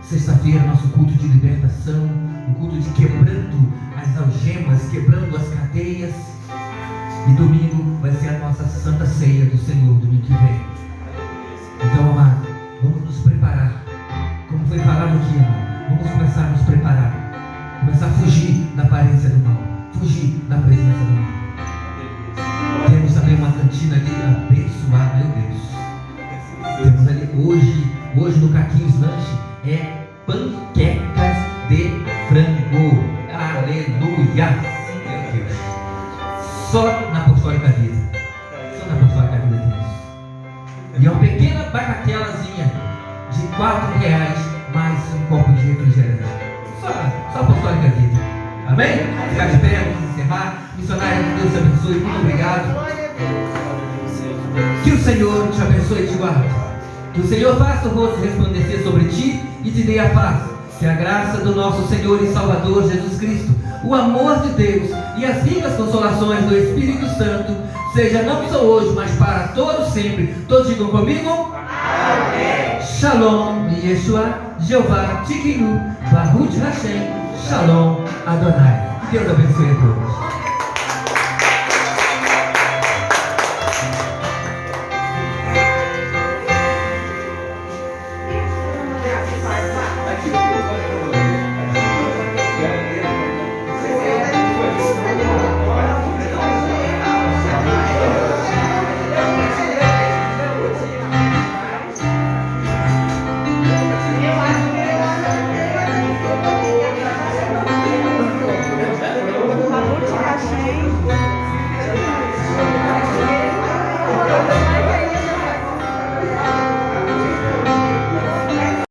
Sexta-feira, nosso culto de libertação, o culto de quebrando as algemas, quebrando as cadeias. E domingo vai ser a nossa Santa Ceia do Senhor, domingo que vem. Então, amado, vamos nos preparar. Como foi falado aqui, amado, vamos começar a nos preparar. Começar a fugir da aparência do mal, fugir da presença do mal. Temos também uma cantina ali abençoada, meu Deus. Temos ali hoje no Caquinhos Lanche é panquecas de frango. Aleluia! Meu Deus. Só na Apostólica Vida. Só na Apostólica Vida tem isso. E é uma pequena bagatelazinha de R$4 mais um copo de refrigerante. Só Apostólica Vida. Amém? Ficar de pé, vamos encerrar. Missionário, que Deus te abençoe. Muito obrigado. Que o Senhor te abençoe e te guarde. Que o Senhor faça o rosto resplandecer sobre ti e te dê a paz. Que a graça do nosso Senhor e Salvador Jesus Cristo, o amor de Deus e as ricas consolações do Espírito Santo seja não só hoje, mas para todos sempre. Todos digam comigo? Amém. Shalom, Yeshua, Jeová, Tikinu, Baruch Hashem, Shalom, Adonai. Deus abençoe a todos.